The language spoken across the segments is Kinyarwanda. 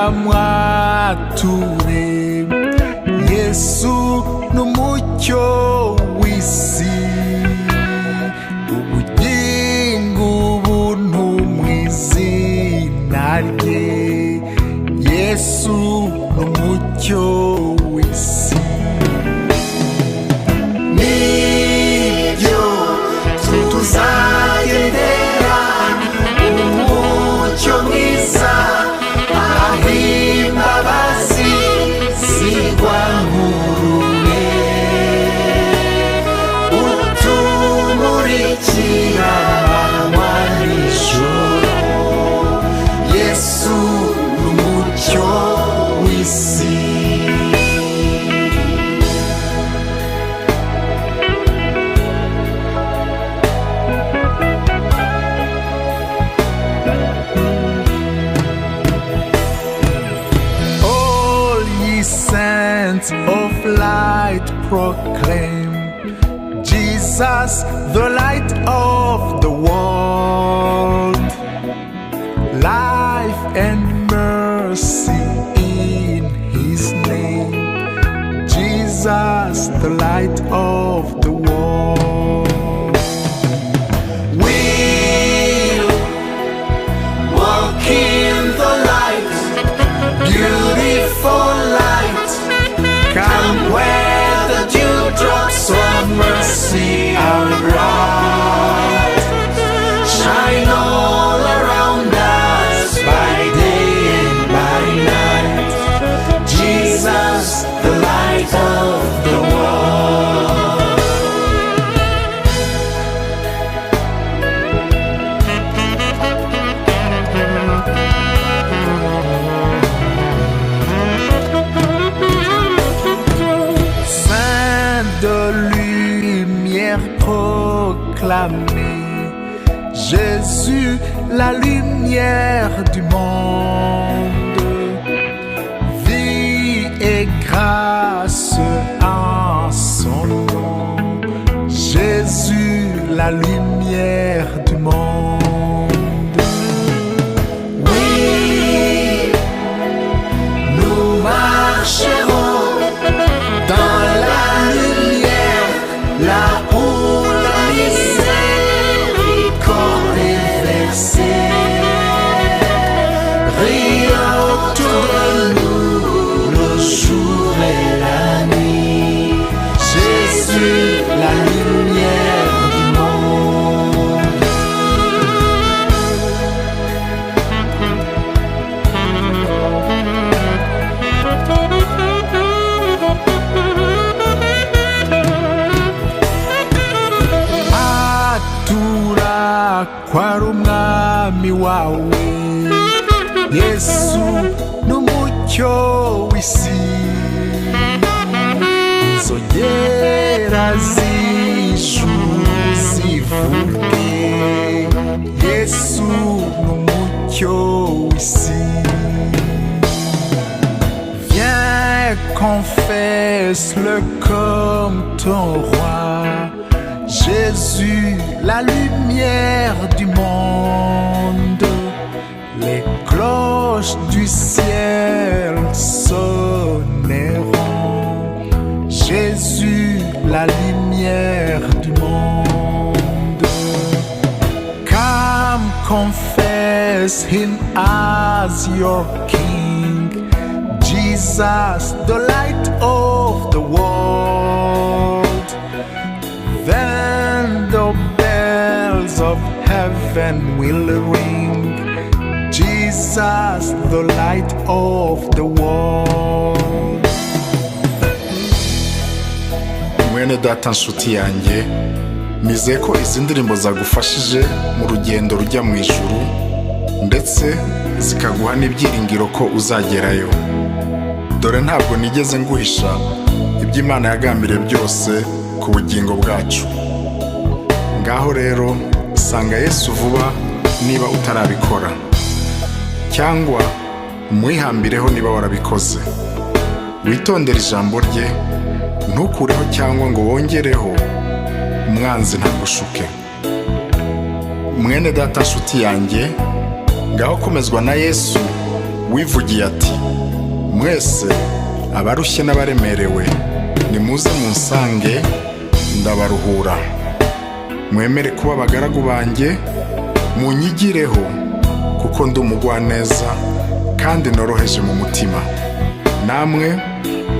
kamwature Yesu n'umucyo w'isi ubugingo ubuntu mw'izina rye Yesu n'umucyo w'isi nibyo tuzagendera umucyo mwiza ahimbabazi zigwa nk'urume utumurikira amanywa n'ijoro Yesu n'umucyo w'isi Saints of light proclaim Jesus, the light of the world. Life and mercy in his name. Jesus, the light of the world. We'll walk in the light, beautiful light. Come where the dewdrops of mercy are bright. Shine all around us by day and by night. Jesus, the light of the world. De lumière proclamée, Jésus, la lumière du monde, vie et grâce en son nom, Jésus, la lumière du monde. Oui, nous marcherons dans la lumière, là où la miséricorde est versée. Riant autour de nous le jour et la nuit. Jésus, la lumière du monde. Kwari umwami wawe Yesu n'umucyo w'isi inzogera z'ijuru zivuge Yesu n'umucyo w'isi Viens confesse-le comme ton roi Jésus, la lumière du monde, les cloches du ciel sonneront. Jésus, la lumière du monde. Come confess him as your King, Jesus, the light of the world. Then the bells of heaven will ring. Jesus, the light of the world. Mwene data nshuti yanjye, nizeye ko izi ndirimbo zagufashije mu rugendo rujya mu ijuru ndetse zikaguha n'ibyiringiro ko uzagerayo. Dore ntabwo nigeze nguhisha ibyo Imana yagambiriye byose ku bugingo bwacu. Ngaho rero sanga Yesu vuba niba utarabikora, cyangwa umwihambireho niba warabikoze. Witondere ijambo rye, ntukureho cyangwa ngo wongereho, umwanzi ntagushuke. Mwene data nshuti yanjye, ngaho komezwa na Yesu wivugiye ati mwese abarushye n'abaremerewe nimuze munsange ndabaruhura mwemere kuba abagaragu banjye munyigireho kuko ndi umugwaneza kandi noroheje mu mutima namwe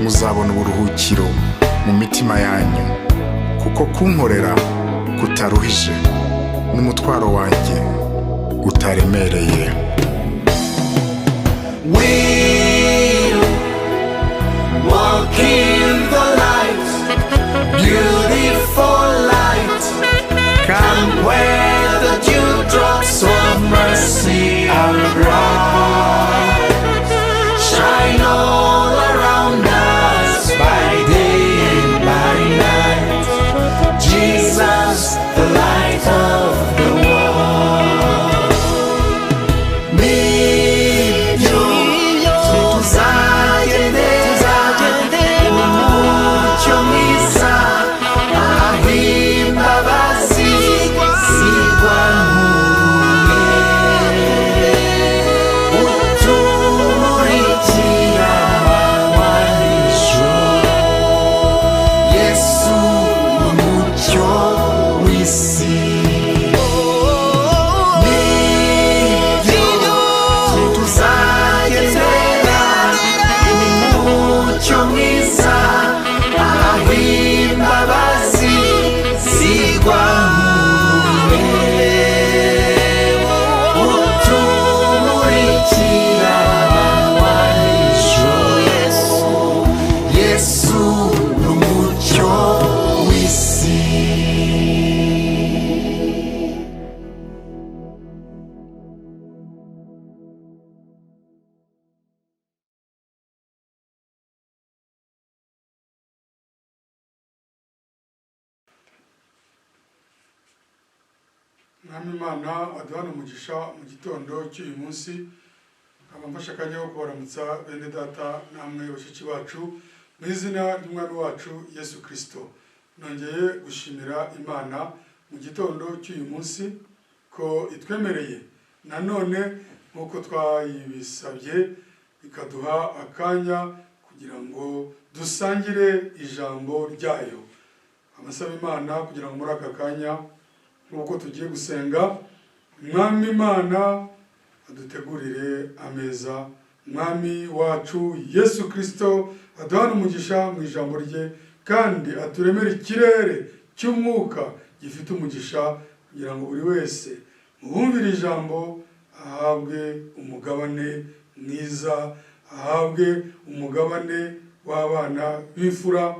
muzabona uburuhukiro mu mitima yanyu kuko kunkorera kutaruhije n'umutwaro wanjye utaremereye. We'll walk in the light, beautiful light. Come where the dewdrops of mercy are bright. Shine all around us by day and by night. Jesus, the light of the world. Meet you, tuzagendera umucyo mwiza, ahimbabazi sigwa nk'urume, utumurikira amanywa n'ijoro. Yesu umucyo w'isi. Nibyo tuzagendera umucyo mwiza, ahimbabazi sigwa nk'urume, utumurikira amanywa n'ijoro. Yesu n'umucyo w'isi. Mwami Imana aduhana umugisha mu gitondo cy'uyu munsi, nkaba mfashe akanya ko kubaramutsa bene data namwe bashiki bacu mu izina ry'umwami wacu Yesu Kristo. Nongeye gushimira Imana mu gitondo cy'uyu munsi ko itwemereye nanone nk'uko twayibisabye ikaduha akanya kugira ngo dusangire ijambo ryayo. Amasaba Imana kugira ngo muri aka kanya nk'uko tugiye gusenga, Mwami Imana adutegurire ameza. Mwami wacu Yesu Kristo aduhana umugisha mu ijambo rye kandi aturemere ikirere cy'umwuka gifite umugisha kugira ngo buri wese muhumvire ijambo ahabwe umugabane mwiza, ahabwe umugabane w'abana b'imfura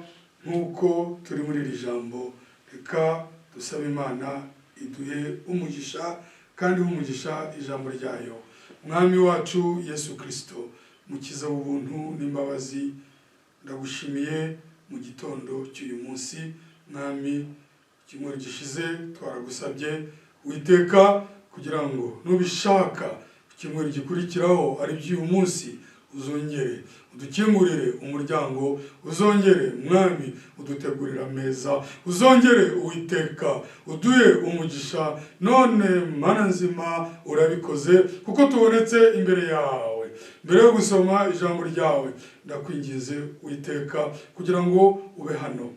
nk'uko turi muri iri jambo. Reka dusabe Imana iduhe umugisha kandi umugisha ijambo ryayo. Mwami wacu Yesu Kristo, mukiza w'ubuntu n'imbabazi, ndagushimiye mu gitondo cy'uyu munsi. Mwami, icyumweru gishize twaragusabye Uwiteka kugira ngo nubishaka icyumweru gikurikiraho ari by'uyu munsi uzongere udukingurire umuryango, uzongere Mwami udutegurira ameza, uzongere Uwiteka uduhe umugisha. None Mana nzima urabikoze kuko tubonetse imbere yawe. Mbere yo gusoma ijambo ryawe ndakwingize Uwiteka kugira ngo ube hano,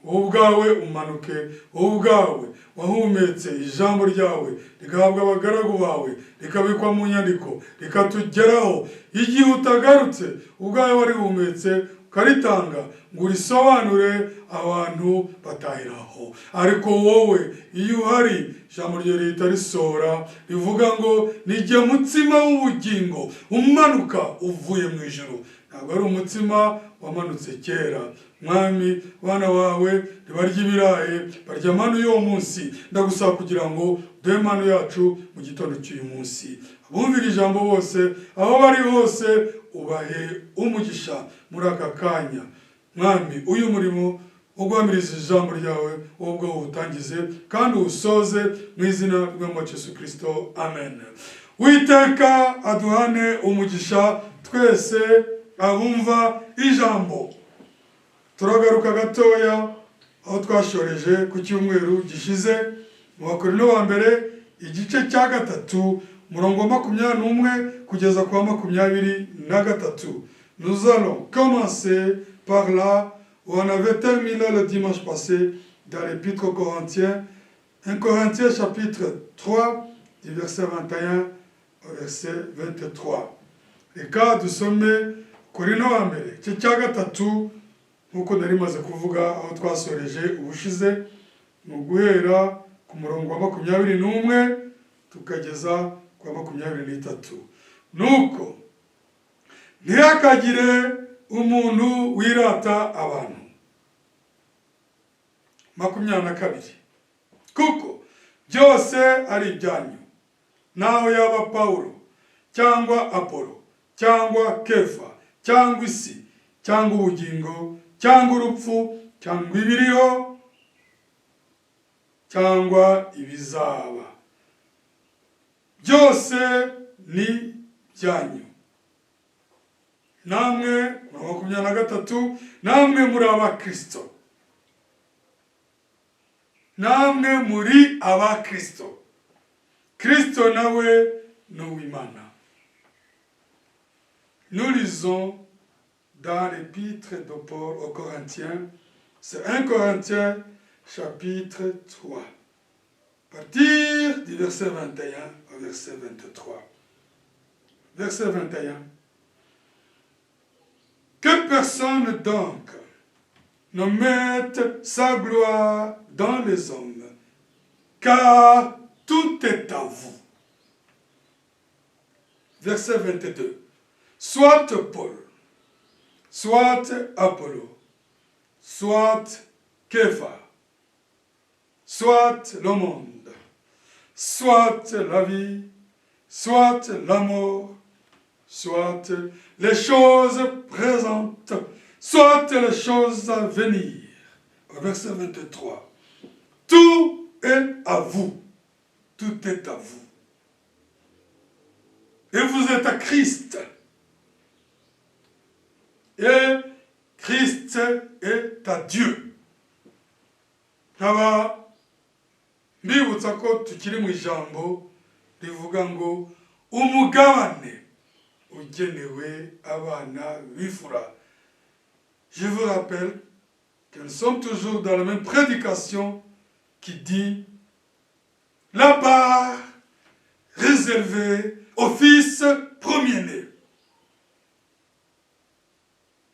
wowe ubwawe umanuke, wowe ubwawe wahumetse ijambo ryawe rigahabwa abagaragu bawe, rikabikwa mu nyandiko, rikatugeraho igihe utagarutse ubwawe warihumetse ukaritanga ngo urisobanure abantu batahiraho. Ariko wowe iyo uhari ijambo rye rihita risohora rivuga ngo nijye mutsima w'ubugingo umanuka uvuye mu ijuru. Ntabwo ari umutsima wamanutse kera. Mwami, bana bawe ntibarya ibirayi, barya manu y'uwo munsi. Ndagusaba kugira ngo duhe manu yacu mu gitondo cy'uyu munsi. Abumvira ijambo bose aho bari hose ubahe umugisha muri aka kanya. Mwami, uyu murimo wo guhamiriza ijambo ryawe wowe ubwawe uwutangize kandi uwusoze mu izina ry'umwami Yesu Kristo, amen. Uwiteka aduhane umugisha twese abumva ijambo. Turagaruka gatoya aho twashoreje ku cyumweru gishize mu Bakorinto wa mbere igice cya 3 murongo wa 21 kugeza kwa 23. Nous allons commencer par là où on avait terminé le dimanche passé dans l'épître aux Corinthiens, 1 Corinthiens chapitre 3 du verset 21 au verset 23. Reka dusome Korino wa mbere cyo cya gatatu nkuko nari maze kuvuga aho twasoreje ubushize mu guhera ku murongo wa 21 tukageza kwa 23. Nuko ntihakagire umuntu wirata abantu. 22. Kuko byose ari ibyanyu, naho yaba Paulo cyangwa Apolo cyangwa Kefa cyangwa isi cyangwa ubugingo cyangwa urupfu cyangwa ibiriho cyangwa ibizaba, byose ni byanyu. Namwe 23, namwe muri abakristo, namwe muri abakristo, Kristo nawe ni uw'Imana. Nous lisons dans l'épître de Paul aux Corinthiens, c'est 1 Corinthiens chapitre 3, à partir du verset 21 au verset 23. Verset 21. Que personne donc ne mette sa gloire dans les hommes, car tout est à vous. Verset 22. Soit Paul, soit Apollo, soit Képha, soit le monde, soit la vie, soit la mort, soit les choses présentes, soit les choses à venir. Au verset 23. Tout est à vous. Tout est à vous. Et vous êtes à Christ. Et Christ est à Dieu. Nkaba mbibutsa ko tukiri mu ijambo rivuga ngo umugabane ugenewe abana b'imfura. Je vous rappelle que nous sommes toujours dans la même prédication qui dit la part réservée au fils premier-né.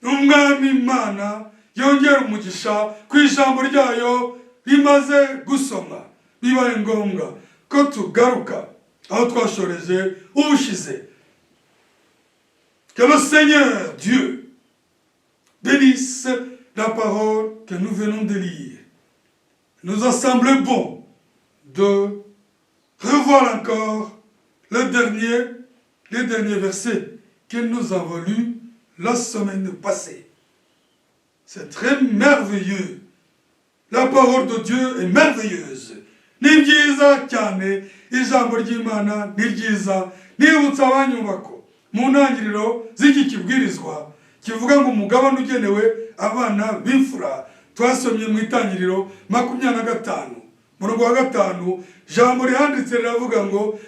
Umwami Imana yongera umugisha ku ijambo ryayo rimaze gusoma. Bibaye ngombwa ko tugaruka aho twashoreje ubushize. Que le Seigneur Dieu bénisse la parole que nous venons de lire. Il nous a semblé bon de revoir encore les derniers versets que nous avons lus la semaine passée. C'est très merveilleux. La parole de Dieu est merveilleuse. Ni byiza cyane ijambo ry'Imana ni ryiza. Nibutsa abanyumva ko mu ntangiriro z'iki kibwirizwa kivuga ngo umugabane ugenewe abana b'imfura, twasomye mu itangiriro 25 murongo wa 5, jambo rihanditse riravuga ngo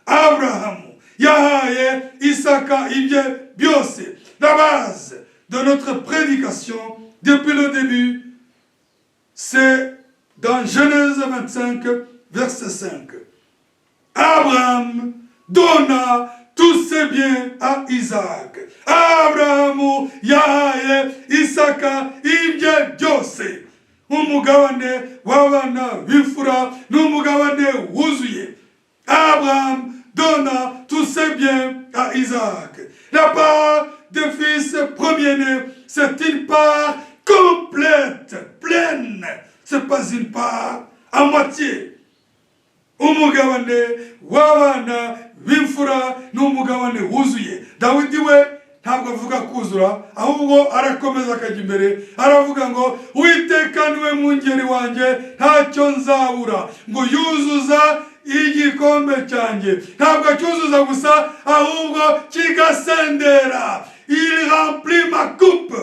Abrahamu yahaye Isaka ibye byose. La base de notre prédication depuis le début, c'est dans Genèse 25 verset 5. Abraham donna tous ses biens à Isaac. Abrahamu yahaye Isaka ibye byose. Umugabane w'abana b'imfura n'umugabane wuzuye. Abraham donna tous ses biens à Isaac. La part des fils premier-nés, c'est une part complète, pleine. C'est pas une part à moitié. Umugabane w'abana b'imfura n'umugabane wuzuye. Dawidi we ntabwo avuga kuzura, ahubwo arakomeza akajya imbere aravuga ngo Uwiteka niwe mwungeri wanjye ntacyo nzabura, ngo yuzuza igikombe cyanjye. Ntabwo acyuzuza gusa ahubwo kigasendera. Il remplit ma coupe.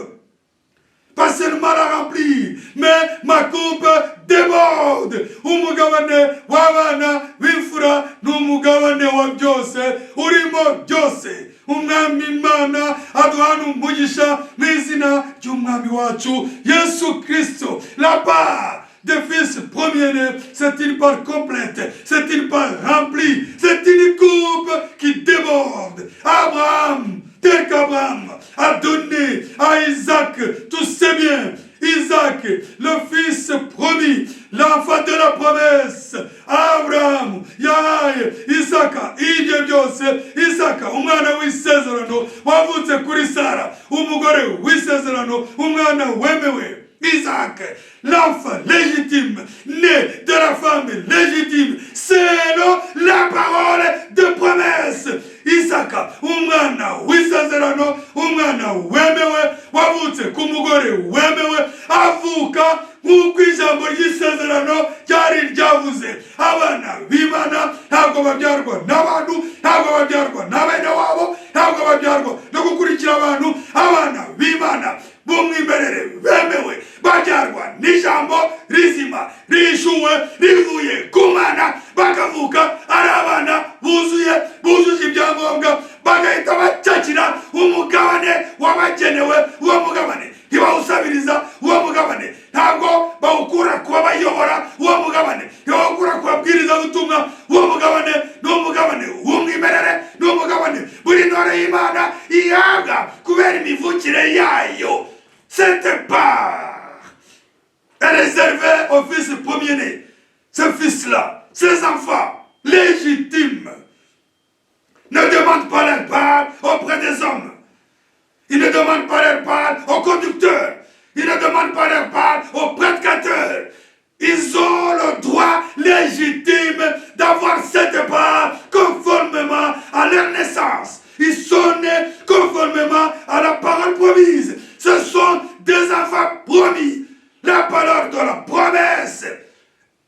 Pas seulement la remplir, mais ma coupe déborde. Umugabane w'abana b'imfura n'umugabane wa byose urimo byose. Umwami Imana aduhana umugisha mu izina ry'umwami wacu Yesu Kristo. La part des fils premiers-nés, c'est une part complète, c'est une part remplie, c'est une coupe qui déborde. Abraham, tel qu'Abraham a donné à Isaac tous ses biens. Isaac, le fils promis, l'enfant de la promesse. Abraham, yahaye Isaka ibyo byose. Isaka umwana w'isezerano wavutse kuri Sara, umugore w'isezerano, umwana wemewe. Isaac, l'enfant légitime, né de la femme légitime, selon la parole de promesse. Isaka, umwana w'isezerano, umwana wemewe, wavutse ku mugore wemewe, avuka nk'uko ijambo ry'isezerano ryari ryavuze. Abana b'Imana ntabwo babyarwa n'abantu, ntabwo babyarwa n'abene wabo, ntabwo babyarwa no gukurikira abantu. Abana b'Imana b'umwimerere bemewe babyarwa n'ijambo rizima rishuwe rivuye ku Mana, bakavuka ari abana bujuje ibyangombwa, bagahita bacakira umugabane wabagenewe. Uwo mugabane ntibawusabiriza, uwo mugabane ntabwo bawukura kuba bayobora, uwo mugabane ntibawukura kubabwiriza ubutumwa. Uwo mugabane ni umugabane w'umwimerere, ni umugabane buri ntore y'Imana ihabwa kubera imivukire yayo. Cette part est réservée aux fils premiers-nés. Ces fils-là, ces enfants légitimes, ne demandent pas leur part auprès des hommes. Ils ne demandent pas leur part aux conducteurs. Ils ne demandent pas leur part aux prédicateurs. Ils ont le droit légitime d'avoir cette part conformément à leur naissance. Ils sont nés conformément à la parole promise. Ce sont des enfants promis. La parole de la promesse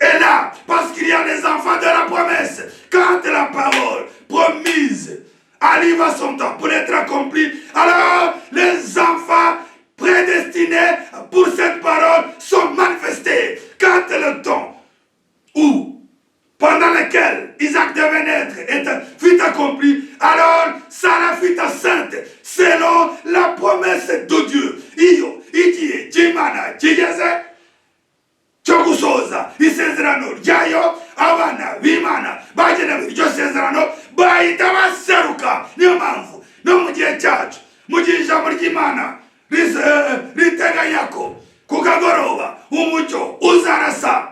est là parce qu'il y a les enfants de la promesse. Quand la parole promise arrive à son temps pour être accomplie, alors les enfants prédestinés pour cette parole sont manifestés. Quand le temps pendant lequel Isaac devait naître fut accompli, alors Sarah fut enceinte selon la promesse de Dieu. Iyo igihe cy'Imana kigeze cyo gusoza isezerano ryayo, abana b'Imana bagenewe iryo sezerano bahita baseruka. Niyo mpamvu no mu gihe cyacu, mu gihe ijambo ry'Imana riteganya ko ku kagoroba umucyo uzarasa,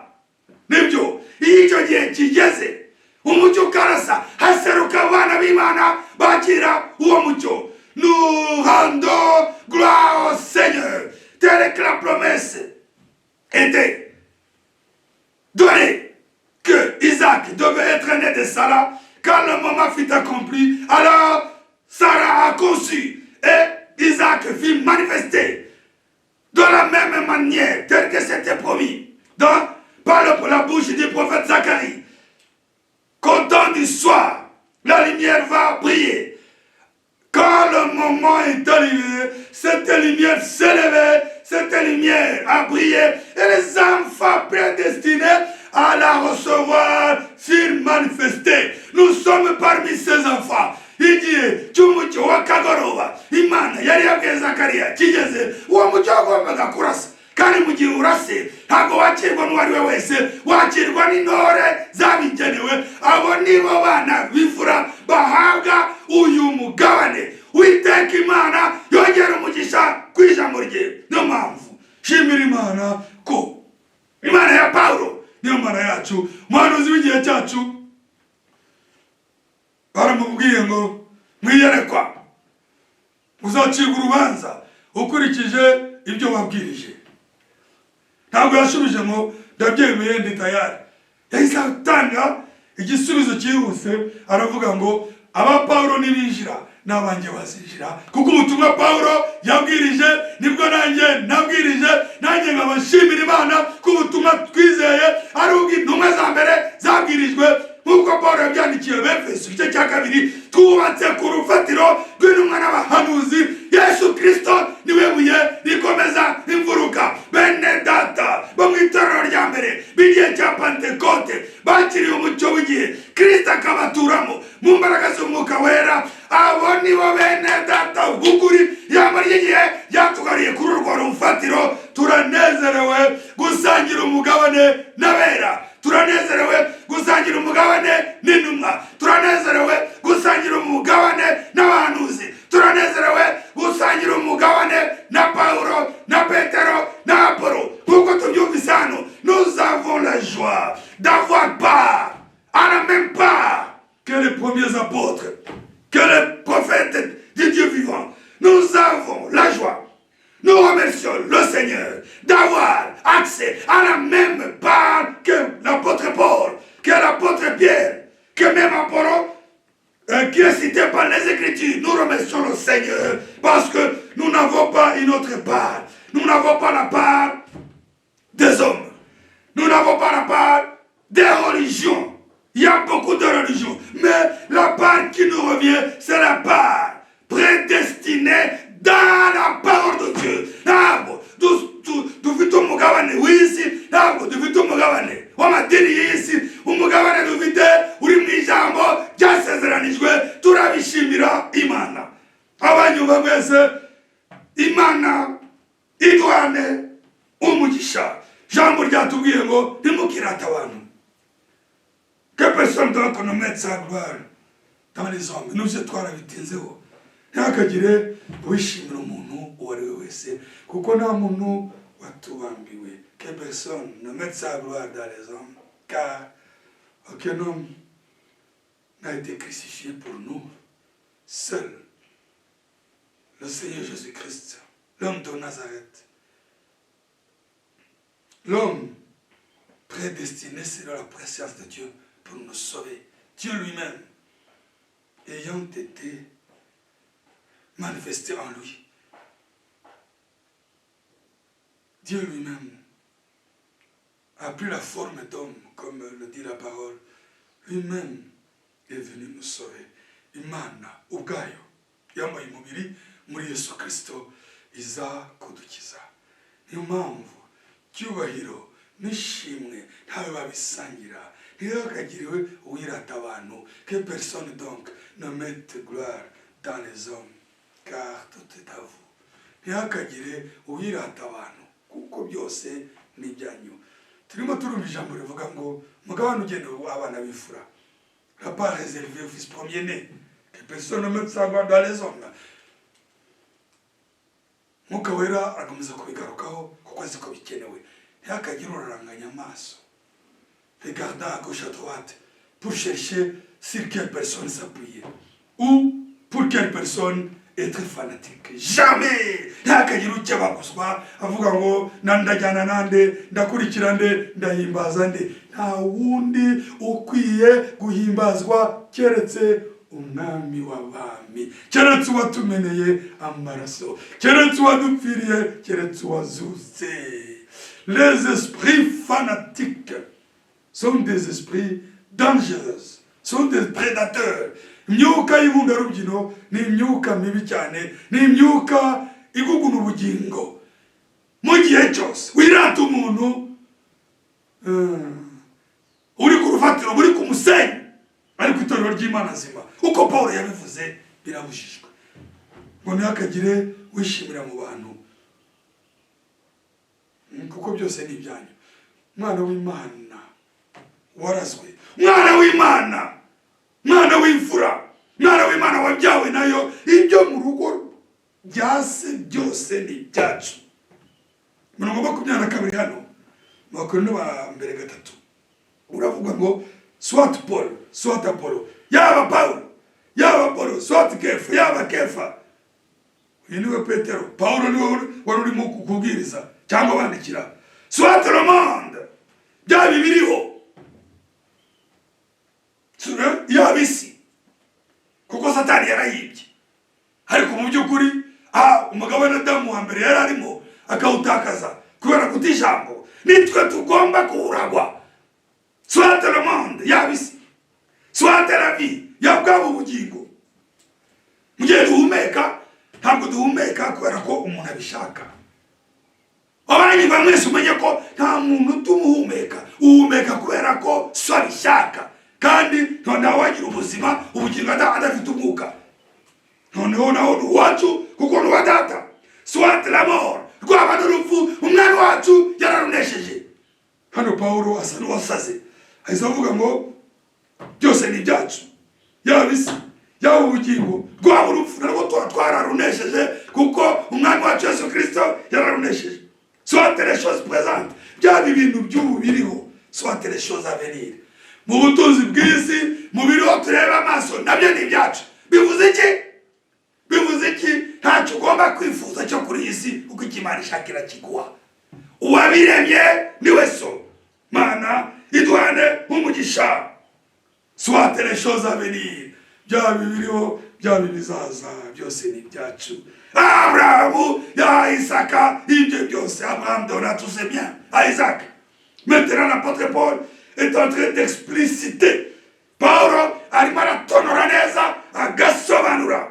nibyo iyo icyo gihe kigeze umucyo ukarasa, haseruka abana b'Imana bakira uwo mucyo. Nous rendons gloire au Seigneur, telle que la promesse était donnée, que Isaac devait être né de Sarah. Quand le moment fut accompli, alors Sarah a conçu et Isaac fut manifesté de la même manière, telle que c'était promis par la bouche du prophète Zacharie. Qu'au temps du soir, la lumière va briller. Quand le moment est arrivé, cette lumière s'est levée, cette lumière a brillé, et les enfants prédestinés à la recevoir furent manifestés. Nous sommes parmi ces enfants. Igihe cy'umucyo wa kagoroba Imana yari yabwiye Zakariya kigeze, uwo mucyo wagombaga kurasa. Kandi mu gihe urase ntabwo wakirwa n'uwari we wese, wakirwa n'intore zabigenewe. Abo nibo bana b'imfura bahabwa uyu mugabane. Uwiteka Imana yongera umugisha ku ijambo rye. Niyo mpamvu shimira Imana ko Imana ya Pawulo niyo Mana yacu. Umuhanuzi w'igihe cyacu baramubwiye ngo mwiyerekwa uzacirwa urubanza ukurikije ibyo wabwirije. Ntabwo yashubije ngo ndabyemeye ndi tayari. Yahise atanga igisubizo cyihuse, aravuga ngo aba Pawulo nibinjira n'abanjye bazinjira, kuko ubutumwa Pawulo yabwirije nibwo nanjye nabwirije. Nanjye nkabashimira Imana ko ubutumwa twizeye ari ubw'intumwa za mbere zabwirijwe, nk'uko Pawulo yabyandikiye Abefeso igice cya 2, twubatse ku rufatiro rw'intumwa n'abahanuzi. Yesu Kristo niwe buye rikomeza imfuruka. Bene data bo mu itorero rya mbere les Écritures, nous remercions le Seigneur parce que nous n'avons pas une autre part. Nous n'avons pas la part des hommes. Nous n'avons pas la part des religions. Il y a beaucoup de religions. Mais la part qui nous revient, c'est la part prédestinée dans la parole de Dieu. Dufite umugabane w'isi ntabwo dufite umugabane w'amadini y'isi umugabane dufite uri mu ijambo ryasezeranijwe turabishimira Imana abanyumva mwese Imana iduhane umugisha jambo ryatubwiye ngo ntimukirata abantu que personne d'autre ne mette sa gloire dans les hommes nous twarabitinzeho ntihakagire wishimira umuntu uwo ari we wese kuko nta muntu watubambiwe que personne ne mette sa gloire dans les hommes car aucun homme n'a été crucifié pour nous seul le Seigneur Jésus-Christ l'homme de Nazareth l'homme prédestiné selon la préscience de Dieu pour nous sauver Dieu lui-même ayant été manifesté en lui. Dieu lui-même a pris la forme d'homme, comme le dit la parole. Lui-même est venu nous sauver. Imana ubwayo yambaye umubiri muri Yesu Kristo iza kudukiza. Niyo mpamvu cyubahiro nishimwe ntawe babisangira. Ntihakagiriwe uwirata abantu. Que personne donc ne mette gloire dans les hommes. Car tout est à vous. Ntihakagire uwirata abantu kuko byose ni ibyanyu. Turimo turumva ijambo rivuga ngo mugabane ugenewe abana b'imfura. La part réservée au fils premier-né. Que personne ne mette sa gloire dans les hommes. Mwuka wera arakomeza kubigarukaho kuko azi ko bikenewe. Ntihakagire uraranganya amaso. Regardant à gauche à droite pour chercher sur quelle personne s'appuyer. Ou pour quelle personne être fanatique. Jamais ntihakagire ukebaguzwa avuga ngo nandajyana nande ndakurikira nde ndahimbaza nde. Nta wundi ukwiye guhimbazwa keretse umwami w'abami, keretse uwatumeneye amaraso, keretse uwadupfiriye, keretse uwazutse. Les esprits fanatiques sont des esprits dangereux, sont des prédateurs. Imyuka y'ibundarubyino ni imyuka mibi cyane, ni imyuka iguguna ubugingo. Mu gihe cyose wirata umuntu uri ku rufatiro uri ku musenyi ariko itorero ry'Imana zima uko Paulo yabivuze birabujijwe. Ngo ntihakagire wishimira mu bantu kuko byose ni ibyanyu. Mwana w'Imana warazwe, mwana w'Imana, mwana w'imfura, mwana w'Imana wabyawe nayo, ibyo mu rugo byase byose ni ibyacu. Mirongo 22 hano mu Bakorinto ba mbere 3 uravuga ngo soit Paul, soit Apollo, yaba Paulo, yaba Apollo, soit Kefa, yaba Kefa. Uyu niwe Petero, Paulo niwe wari urimo kubwiriza cyangwa bandikira. Soit le monde, bya bibiriho yabisi kuko Satani yarayibye. Ariko mu by'ukuri umugabane Adamu wa mbere yari arimo akawutakaza kubera kutijambo. Nitwe tugomba kuuragwa. Soit le monde yabisi, soit la vie yabwabo ubugingo. Mugihe duhumeka ntabwo duhumeka kubera ko umuntu abishaka. Abandi bamwese umenye ko nta muntu tumuhumeka, uhumeka kubera ko so abishaka. Kandi noneho wagira ubuzima ubugingo adafite umwuka. Noneho naho n'uwacu kuko n'uwa data. Soit la mort, rwaba n'urupfu umwana wacu yararunesheje. Hano Paulo asa n'uwasaze. Ahise avuga ngo byose ni ibyacu. Yaba isi, yaba ubugingo, rwaba urupfu narwo twararunesheje kuko umwana wacu Yesu Kristo yararunesheje. Soit les choses présentes, byaba ibintu by'ubu biriho, soit les choses à venir. Mu butunzi bw'isi, mu biriho tureba amaso, nabyo ni ibyacu. Bivuze iki? Bivuze iki? Ntacyo ugomba kwifuza cyo kuri iyi si kuko Imana ishakira kiguha. Uwabiremye niwe so. Mana iduhane umugisha. Soit les choses à venir. Byaba biriho byaba ibizaza byose ni ibyacu. Abrahamu ya Isaka, ibyo byose Abraham donna tous ses biens à Isaac. Maintenant l'apôtre Paul est en train d'expliciter. Paulo arimo aratonora neza agasobanura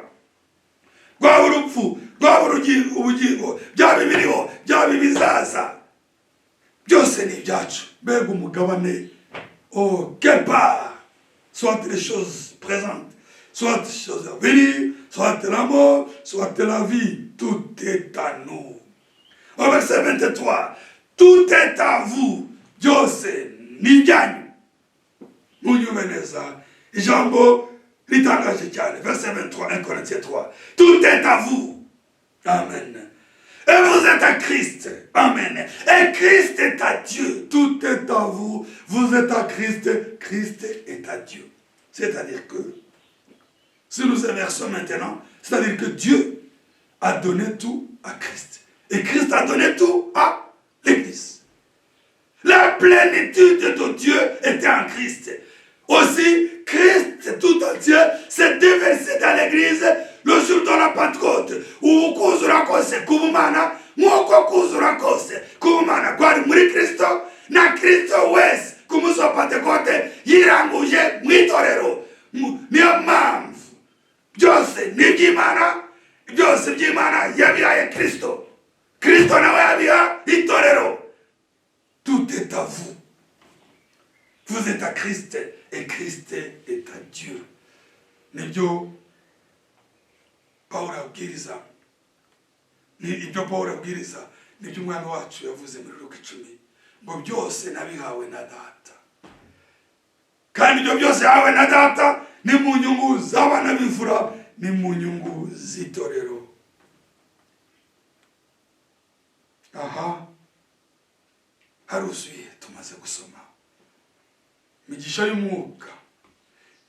rwaba urupfu rwaba ubugingo byaba ibiriho byaba ibizaza byose ni ibyacu. Mbega umugabane quelque part, soit les choses présentes, soit les choses à venir, soit la mort, soit la vie, tout est à nous. Au verset 23, tout est à vous, byose ni ibyanyu. Munyume neza ijambo ritangaje cyane. Verset 23, 1 Corinthiens 3, tout est à vous. Amen. Et vous êtes à Christ. Amen. Et Christ est à Dieu. Tout est à vous. Vous êtes à Christ. Christ est à Dieu. C'est-à-dire que, si nous inversons maintenant, c'est-à-dire que Dieu a donné tout à Christ. Et Christ a donné tout à l'Église. La plénitude de Dieu était en Christ. Aussi, Christ tout entier s'est déversé dans l'Église le jour de la Pentecôte. Où kuzura kose kubumana, mwoko kuzura kose kubumana kwari muri Kristo, na Kristo wese kumuzo wa Pentecôte yiranguje mwitorero. Niyo mpamvu byose ni iby'Imana, byose by'Imana yabihaye Kristo. Kristo nawe yabiha itorero. Tout est à vous. Vous êtes à Christ et Christ est à Dieu. Nibyo Paulo abwiriza. Ibyo Paulo abwiriza nibyo umwami wacu yavuze muri Luka 10. Ngo byose nabihawe na Data. Kandi ibyo byose yahawe na Data ni mu nyungu z'abana b'imfura, ni mu nyungu z'itorero. Aha. Haruzuye tumaze gusoma. Migisha y'umwuka,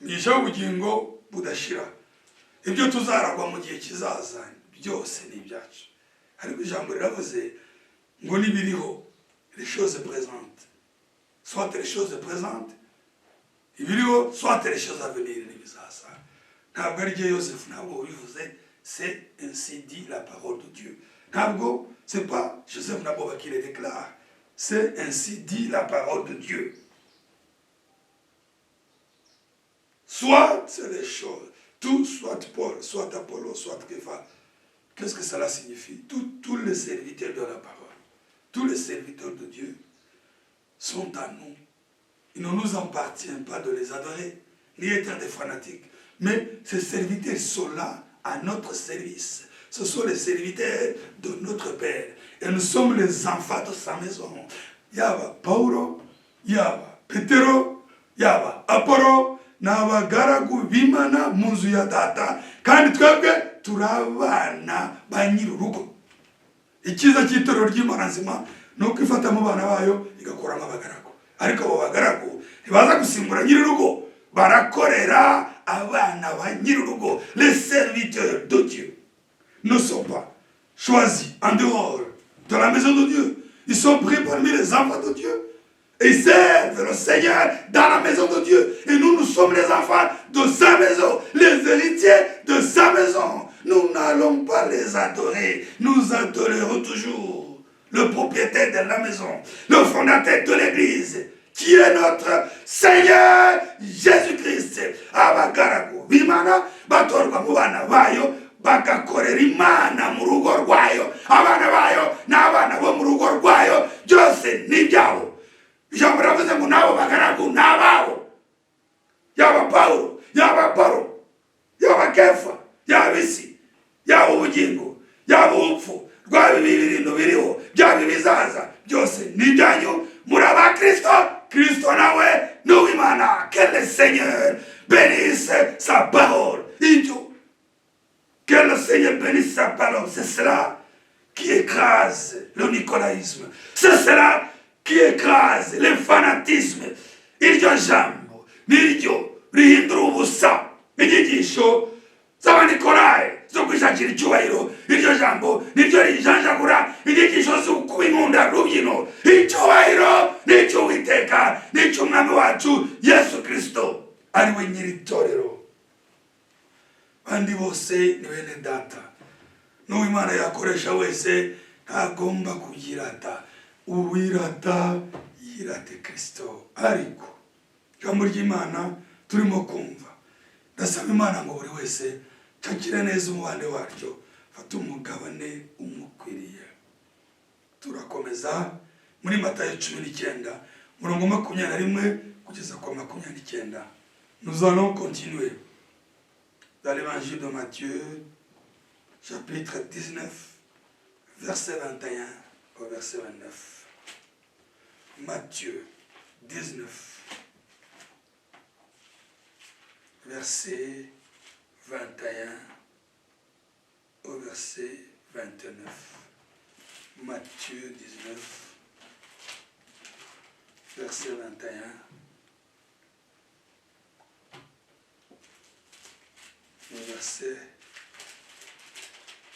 migisha y'ubugingo budashira. Ibyo tuzaragwa mu gihe kizaza byose ni ibyacu. Ariko ijambo riravuze ngo nibiriho, les choses présentes, soit les choses présentes, ibiriho, soit les choses à venir n'ibizaza. Ntabwo ari Dieu Joseph ntabwo bivuze, c'est ainsi dit la parole de Dieu. Ntabwo c'est pas Joseph Naboba qui le déclare, c'est ainsi dit la parole de Dieu. Soit les choses, tout, soit Paul, soit Apollo, soit Kepha. Qu'est-ce que cela signifie? Tous les serviteurs de la parole, tous les serviteurs de Dieu sont à nous. Il ne nous appartient pas de les adorer, ni être des fanatiques. Mais ces serviteurs sont là à notre service. Ce sont les serviteurs de notre Père. Et nous sommes les enfants de sa maison. Yaba Paulo, yaba Petero, yaba Apollo, n'abagaragu b'Imana mu nzu ya Data, kandi twebwe turabana ba nyir'urugo. Icyiza cy'itorero ry'Imana nzima ni uko ifata mu bana bayo igakoramo abagaragu. Ariko abo bagaragu ntibaza gusimbura nyir'urugo, barakorera abana ba nyir'urugo. Les serviteurs de Dieu ne sont pas choisis en dehors de la maison de Dieu. Ils sont pris parmi les enfants de Dieu. Et ils servent le Seigneur dans la maison de Dieu. Et nous sommes les enfants de sa maison, les héritiers de sa maison. Nous n'allons pas les adorer. Nous adorerons toujours le propriétaire de la maison, le fondateur de l'église, qui est notre Seigneur Jésus-Christ. Abagaragu b'Imana batorwa mu bana bayo, bagakorera Imana mu rugo rwayo. Abana bayo n'abana bo mu rugo rwayo, byose ni ibyawo. Ijambo ravuze ngo nabo bagaragu n'abawo. Yaba Paulo, yaba Apollo, yaba Kefa, yaba isi, yaba ubugingo, yaba ubupfu, rwaba ibintu biriho, byaba ibizaza, byose ni ibyanyu. Muri aba Kristo, Kristo nawe ni uw'Imana. Que le Seigneur bénisse sa parole. Que le Seigneur bénisse sa parole. C'est cela qui écrase le nicolaïsme. C'est cela qui écrase le fanatisme. Iryo jambo niryo rihindura ubusa inyigisho z'abanikolai zo kwishakira icyubahiro. Iryo jambo niryo rijanjagura inyigisho z'ukuba inkunda rubyino. Icyubahiro n'icy'Uwiteka, n'icy'Umwami wacu Yesu Kristo, ari we nyir'itorero. kandi bose ni bene data. N'uwo Imana yakoresha wese ntagomba kubyirata. Uwirata yirate Kristo. Ariko ijambo ry'Imana turimo kumva, ndasaba Imana ngo buri wese cakire neza umubande waryo, fata umugabane umukwiriye. Turakomeza muri Matayo 19 murongo 21 kugeza kwa 29. Nous allons continuer dans l'évangile de Matthieu chapitre 19 verset 21 au verset 29. Matthieu 19 verset 21 au verset 29. Matthieu 19 verset 21 au verset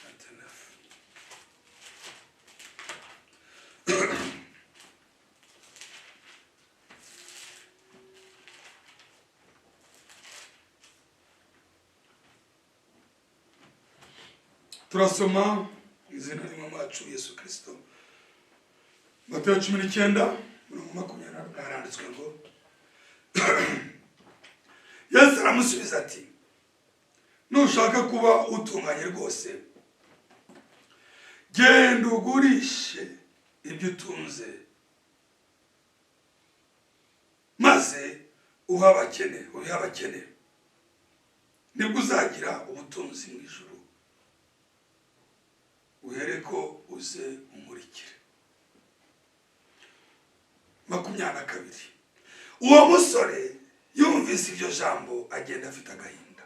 29. Turasoma izina ry'Umwami wacu Yesu Kristo. Matayo 19 murongo 20 haranditswe ngo Yesu aramusubiza ati, nushaka kuba utunganye rwose, genda ugurishe ibyo utunze, maze uhe abakene, nibwo uzagira ubutunzi mu ijuru. Uhereko uze umurikire. 22. Uwo musore yumvise ibyo jambo agenda afite agahinda,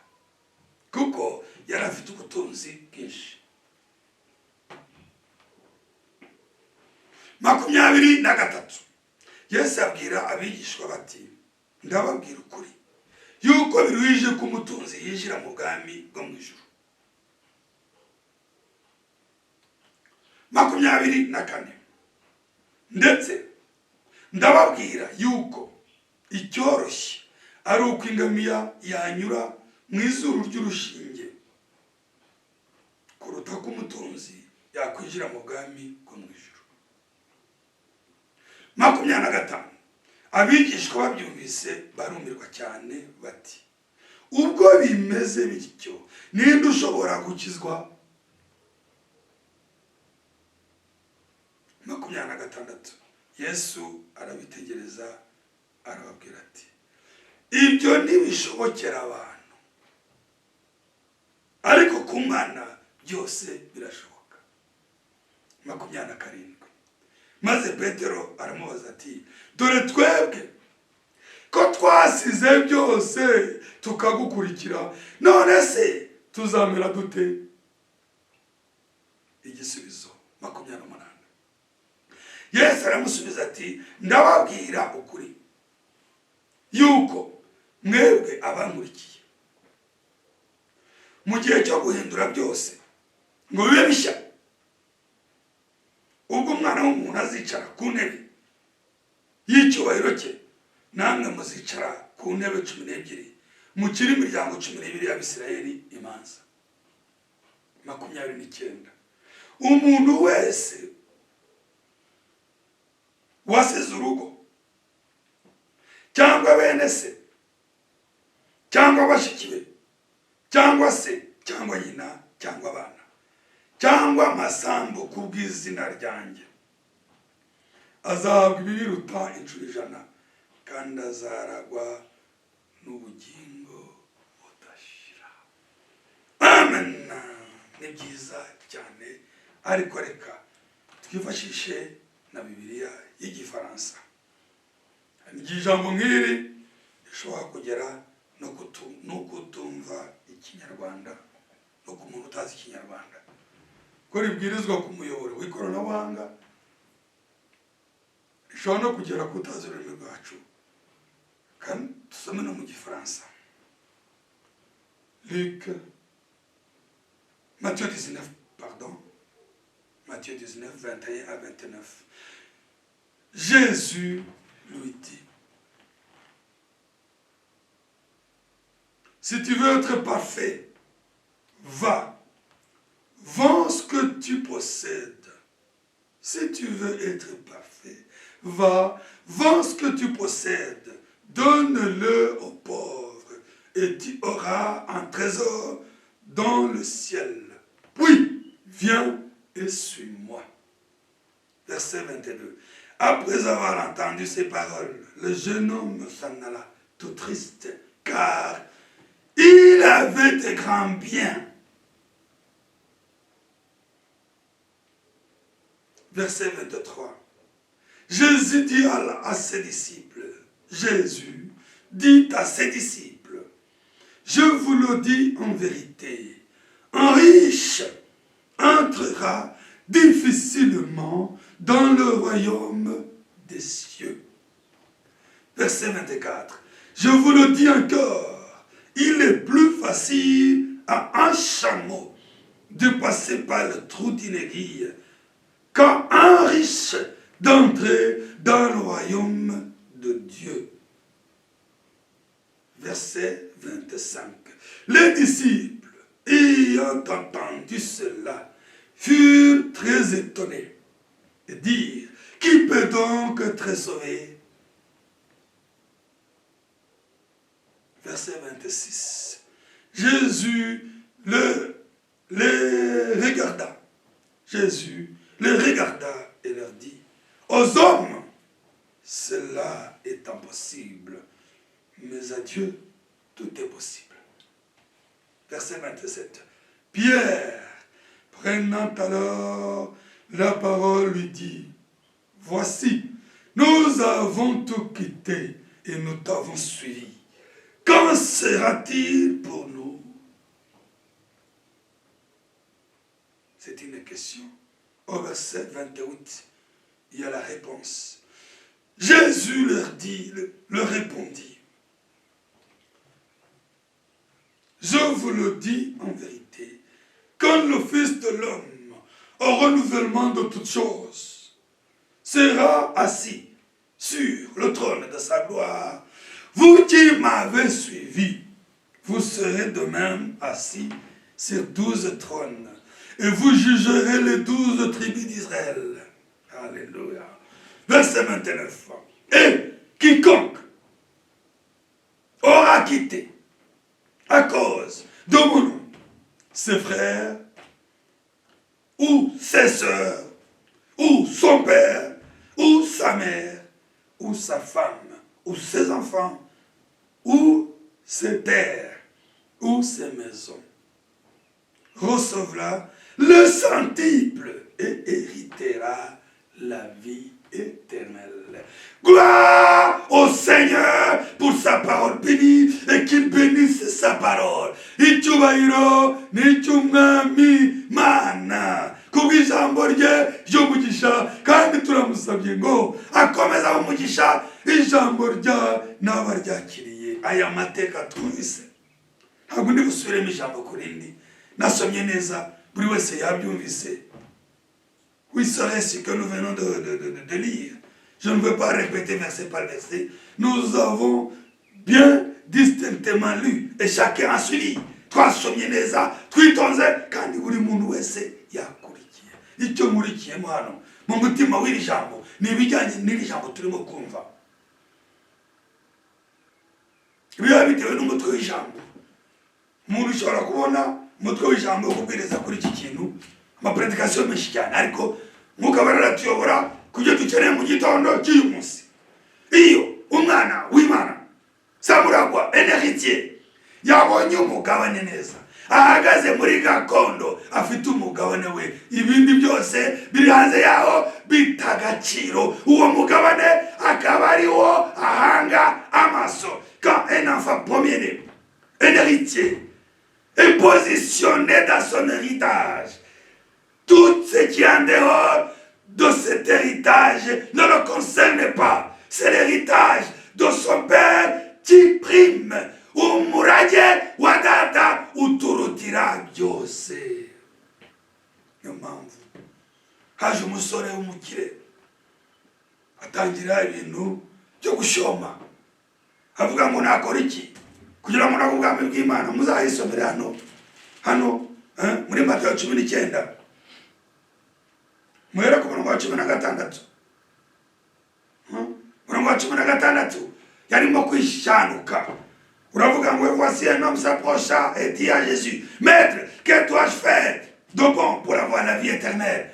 kuko yari afite ubutunzi bwinshi. 23. Yesu abwira abigishwa bati, ndababwira ukuri yuko biruhije ko umutunzi yinjira mu bwami bwo mu ijuru. 24. Ndetse ndababwira yuko icyoroshye ari uko ingamiya yanyura mu izuru ry'urushinge kuruta ko umutunzi yakwinjira mu bwami bwo mu ijuru. 25. Abigishwa babyumvise barumirwa cyane bati, ubwo bimeze bityo ninde ushobora gukizwa? 26. Yesu arabitegereza arababwira ati, ibyo ntibishobokera abantu, ariko ku Mana byose birashoboka. 27. Maze Petero aramubaza ati, dore twebwe ko twasize byose tukagukurikira, none se tuzamera dute? Igisubizo 28. Yesu aramusubiza ati, ndababwira ukuri yuko mwebwe abankurikiye, mu gihe cyo guhindura byose ngo bibe bishya, ubwo Umwana w'umuntu azicara ku ntebe y'icyubahiro cye, namwe muzicara ku ntebe 12 mukiri imiryango 12 y'Abisirayeli imanza. 29. Umuntu wese wasize urugo cyangwa bene se cyangwa bashiki be cyangwa se cyangwa nyina cyangwa abana cyangwa amasambu ku bw'izina ryanjye, azahabwa ibiruta inshuro 100 kandi azaragwa n'ubugingo budashira. Amen. Ni byiza cyane, ariko reka twifashishe na Bibiliya y'Igifaransa. Ijambo nk'iri rishobora kugera no kutumva Ikinyarwanda no ku muntu utazi Ikinyarwanda, ko ribwirizwa ku muyoboro w'ikoranabuhanga, rishobora no kugera ku utazi ururimi rwacu, kandi tusome no mu Gifaransa. Matthieu 19, Matthieu 19, 21 à 29. Jésus lui dit, si tu veux être parfait, va, vends ce que tu possèdes. Si tu veux être parfait, va, vends ce que tu possèdes, donne-le aux pauvres, et tu auras un trésor dans le ciel. Puis, viens et suis-moi. Verset 22. Après avoir entendu ces paroles, le jeune homme s'en alla, tout triste, car il avait de grands biens. Verset 23. Jésus dit à ses disciples, Jésus dit à ses disciples, je vous le dis en vérité, un riche entrera difficilement dans le royaume des cieux. Verset 24. Je vous le dis encore, il est plus facile à un chameau de passer par le trou d'une aiguille qu'à un riche d'entrer dans le royaume de Dieu. Verset 25. Les disciples, ayant entendu cela, furent très étonnés et dirent, qui peut donc être sauvé? Verset 26. Jésus les regarda. Jésus les regarda et leur dit, aux hommes, cela est impossible, mais à Dieu, tout est possible. Verset 27. Pierre, prenant alors la parole, lui dit, voici, nous avons tout quitté et nous t'avons suivi. Qu'en sera-t-il pour nous? C'est une question. Au verset 28, il y a la réponse. Jésus leur répondit, je vous le dis en vérité, quand le Fils de l'homme, au renouvellement de toutes choses, sera assis sur le trône de sa gloire, vous qui m'avez suivi, vous serez de même assis sur 12 trônes, et vous jugerez les 12 tribus d'Israël. Alléluia. Verset 29. Et quiconque aura quitté à cause de mon nom ses frères, ou ses sœurs, ou son père, ou sa mère, ou sa femme, ou ses enfants, ou ses terres, ou ses maisons, recevra le centuple et héritera la vie éternelle. Gloire au Seigneur pour sa parole bénie et qu'il bénisse sa parole. Icyubahiro n'icy'umwami Mana. Kubw'ijambo rye ry'umugisha kandi turamusabye ngo akomeza umugisha ijambo rya n'abaryakiriye. Aya mateka twumvise ntabwo ndi busubiremo ijambo ku rindi, nasomye neza buri wese yabyumvise. Oui, c'est ce que nous venons de lire. Je ne veux pas répéter verset par verset. Nous avons bien distinctement lu et chacun a suivi. Twasomye neza, twitonze kandi buri muntu wese yakurikiye. Icyo nkurikiyemo hano mu mutima w'iri jambo ni ibijyanye n'iri jambo turimo kumva. Biba bitewe n'umutwe w'ijambo. Umuntu ushobora kubona umutwe w'ijambo wo kubwiriza kuri iki kintu amapredikasiyo menshi cyane, ariko Mwuka Wera aratuyobora kubyo dukeneye mu gitondo cy'uyu munsi. Iyo umwana w'Imana Samuragwa Eneritier yabonye umugabane neza, ahagaze muri gakondo afite umugabane we, ibindi byose biri hanze yaho bitagaciro, uwo mugabane akaba ariwo ahanga amaso. Quand un enfant premier-né, un héritier, est positionné dans son héritage, tout ce qui est en dehors de cet héritage ne le concerne pas. C'est l'héritage de son père qui prime. Umurage wa data uturutira byose. Niyo mpamvu haje umusore w'umukire atangira ibintu byo gushoma, avuga ngo nakora iki kugira ngo nabwo ubwami bw'Imana. Muzahisomere hano muri Matayo 19 muhera ku murongo wa 16 murongo wa 16 yarimo kwishanuka. Uravuga ngo voici un homme s'approcha et dit à Jésus, Maître, que dois-je faire de bon pour avoir la vie éternelle?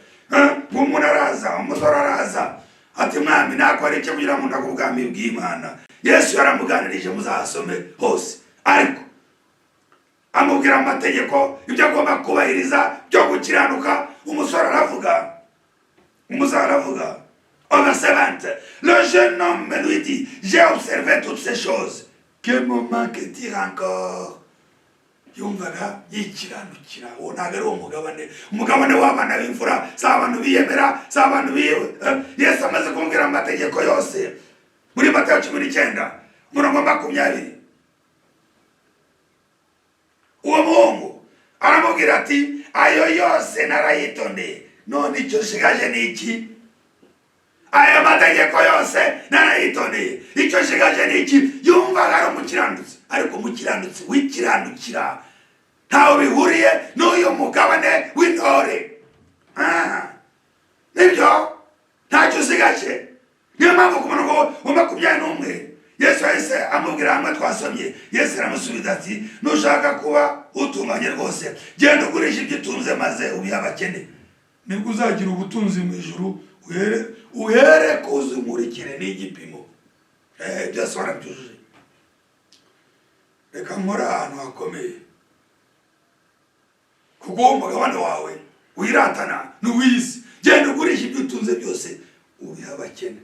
Umuntu araza, umusore araza ati mwami nakora iki kugira ngo ndakubwami bw'Imana? Yesu yaramuganirije muzasome hose, ariko amubwira amategeko ibyo agomba kubahiriza byo gukiranuka. Umusore aravuga, umusore aravuga au verset 20, le jeune homme lui dit, j'ai observé toutes ces choses, que me manque-t-il encore? Yumvaga yikiranukira. Uwo ntabwo ari umugabane w'abana b'imfura, si abantu biyemera, si abantu biwe. Yesu amaze kumubwira amategeko yose muri Matayo 19 umurongo wa 20, uwo muhungu aramubwira ati ayo yose narayitondeye, none icyo nshigaje ni iki? Ayo mategeko yose narayitondeye, icyo nshigaje ni iki? Yumvaga ari umukiranutsi, ariko umukiranutsi wikiranukira ntaho bihuriye n'uyu mugabane w'intore. Nibyo ntacyo usigaje. Niyo mpamvu ku murongo wa 21 Yesu yahise amubwira hamwe twasomye. Yesu aramusubiza ati, nushaka kuba utunganye rwose, genda ugurisha ibyo utunze maze ubihe abakene, nibwo uzagira ubutunzi mu ijuru, uhere kuzumurikire n'igipimo. Byose warabyujuje. Reka nkora ahantu hakomeye, kuko umugabane wawe wiratana n'uw'isi. Genda ugurisha ibyo utunze byose ubihe abakene,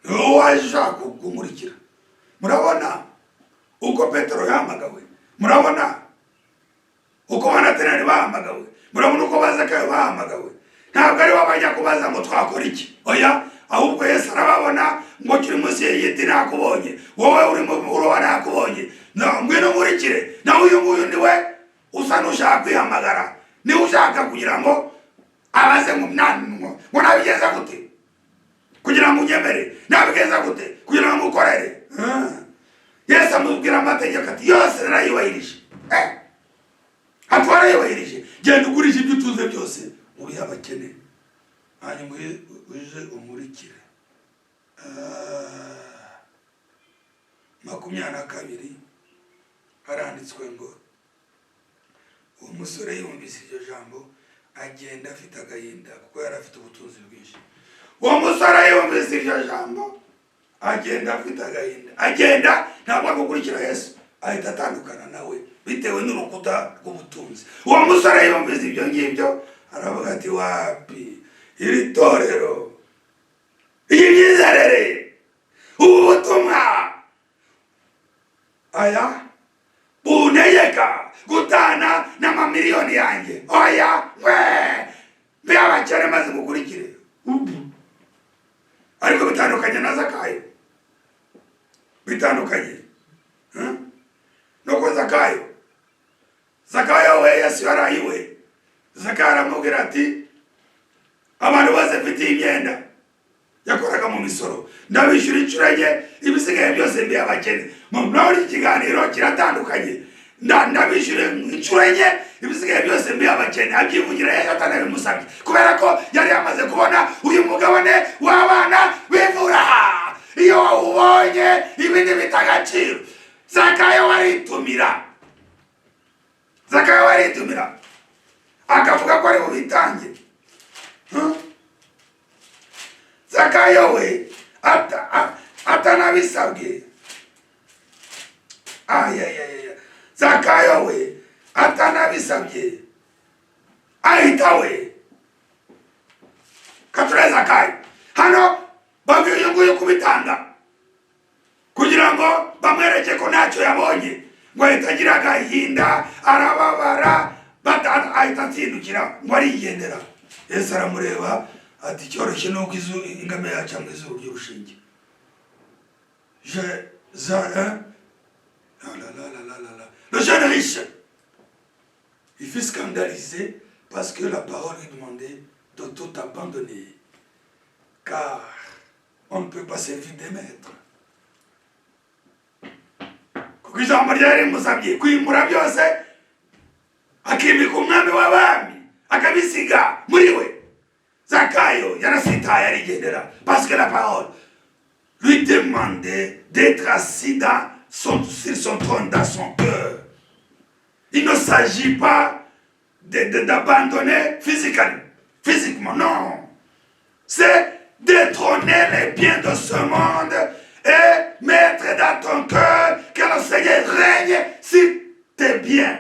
niwo waje ushaka kumurikira. Murabona uko Petero yahamagawe, murabona uko Banatenani bahamagawe, murabona uko Bazakayo bahamagawe. Ntabwo ari wabajya kubaza ngo twakora iki, oya, ahubwo Yesu arababona ngo kiri munsi y'igiti nakubonye, wowe uri mu uroba nakubonye, ngwino nkurikire. Nawe uyu nguyu ni we usa n'ushaka kwihamagara, ni ushaka kugira ngo abaze ngo nabigeza gute kugira ngo unyemere, nabigeza gute kugira ngo ukorere. Yesu amubwira amategeko ati yose narayubahirije. Ati warayubahirije, genda ugurisha ibyo utunze byose ubihe abakene, hanyuma uje umurikire. 22 haranditswe ngo uwo musore yumvise iryo jambo agenda afite agahinda, kuko yari afite ubutunzi bwinshi. Uwo musore yumvise iryo jambo agenda afite agahinda, agenda ntabwo gukurikira Yesu, ahita atandukana nawe bitewe n'urukuta rw'ubutunzi. Uwo musore yumvise ibyo ngibyo aravuga ati, wapi iri torero, iyi myizerere, ubu butumwa, aya buntegeka gutana n'amamiliyoni yanjye, oya mbe abakene maze mukurikire. Ariko bitandukanye na Zakayo, bitandukanye nuko Zakayo we Yesu yarayiwe. Zakayo aramubwira ati, abantu bose mfitiye imyenda yakoraga mu misoro, ndabishyura incuranye, ibisigaye byose mbihe abakene. Murabona ikiganiro kiratandukanye. Ndabishyura incuranye, ibisigaye byose mbihe abakene. Abyivugira Yesu atanabimusabye, kubera ko yari yamaze kubona uyu mugabane w'abana b'imfura. Iyo ubonye ibindi bitagaciro, Zakayo waritumira, Zakayo waritumira akavuga ko ari bubitange. Zakayo we atanabisabwe. Zakayo we atanabisabye, ahita we. Kature Zakayo hano babwiye uyu nguyu kubitanga kugira ngo bamwereke ko ntacyo yabonye, ngo ahita agira agahinda, arababara, ahita atsindukira ngo arigendera. Yesu aramureba ati, cyoroshye nuko ingame yaca mu izuru ry'urushinge. Le jeune riche, il fut scandalisé parce que la parole lui demandait de tout abandonner, car on ne peut pas servir des maîtres. Kuko ijambo ryari rimusabye kwimura byose akimika umwami w'abami akabisiga muri we. Zakayo yarasitaye arigendera parce que la parole lui demandait d'être assis sur son trône dans son cœur. Il ne s'agit pas d'abandonner physiquement, non. C'est détrôner les biens de ce monde et mettre dans ton cœur que le Seigneur règne sur tes biens.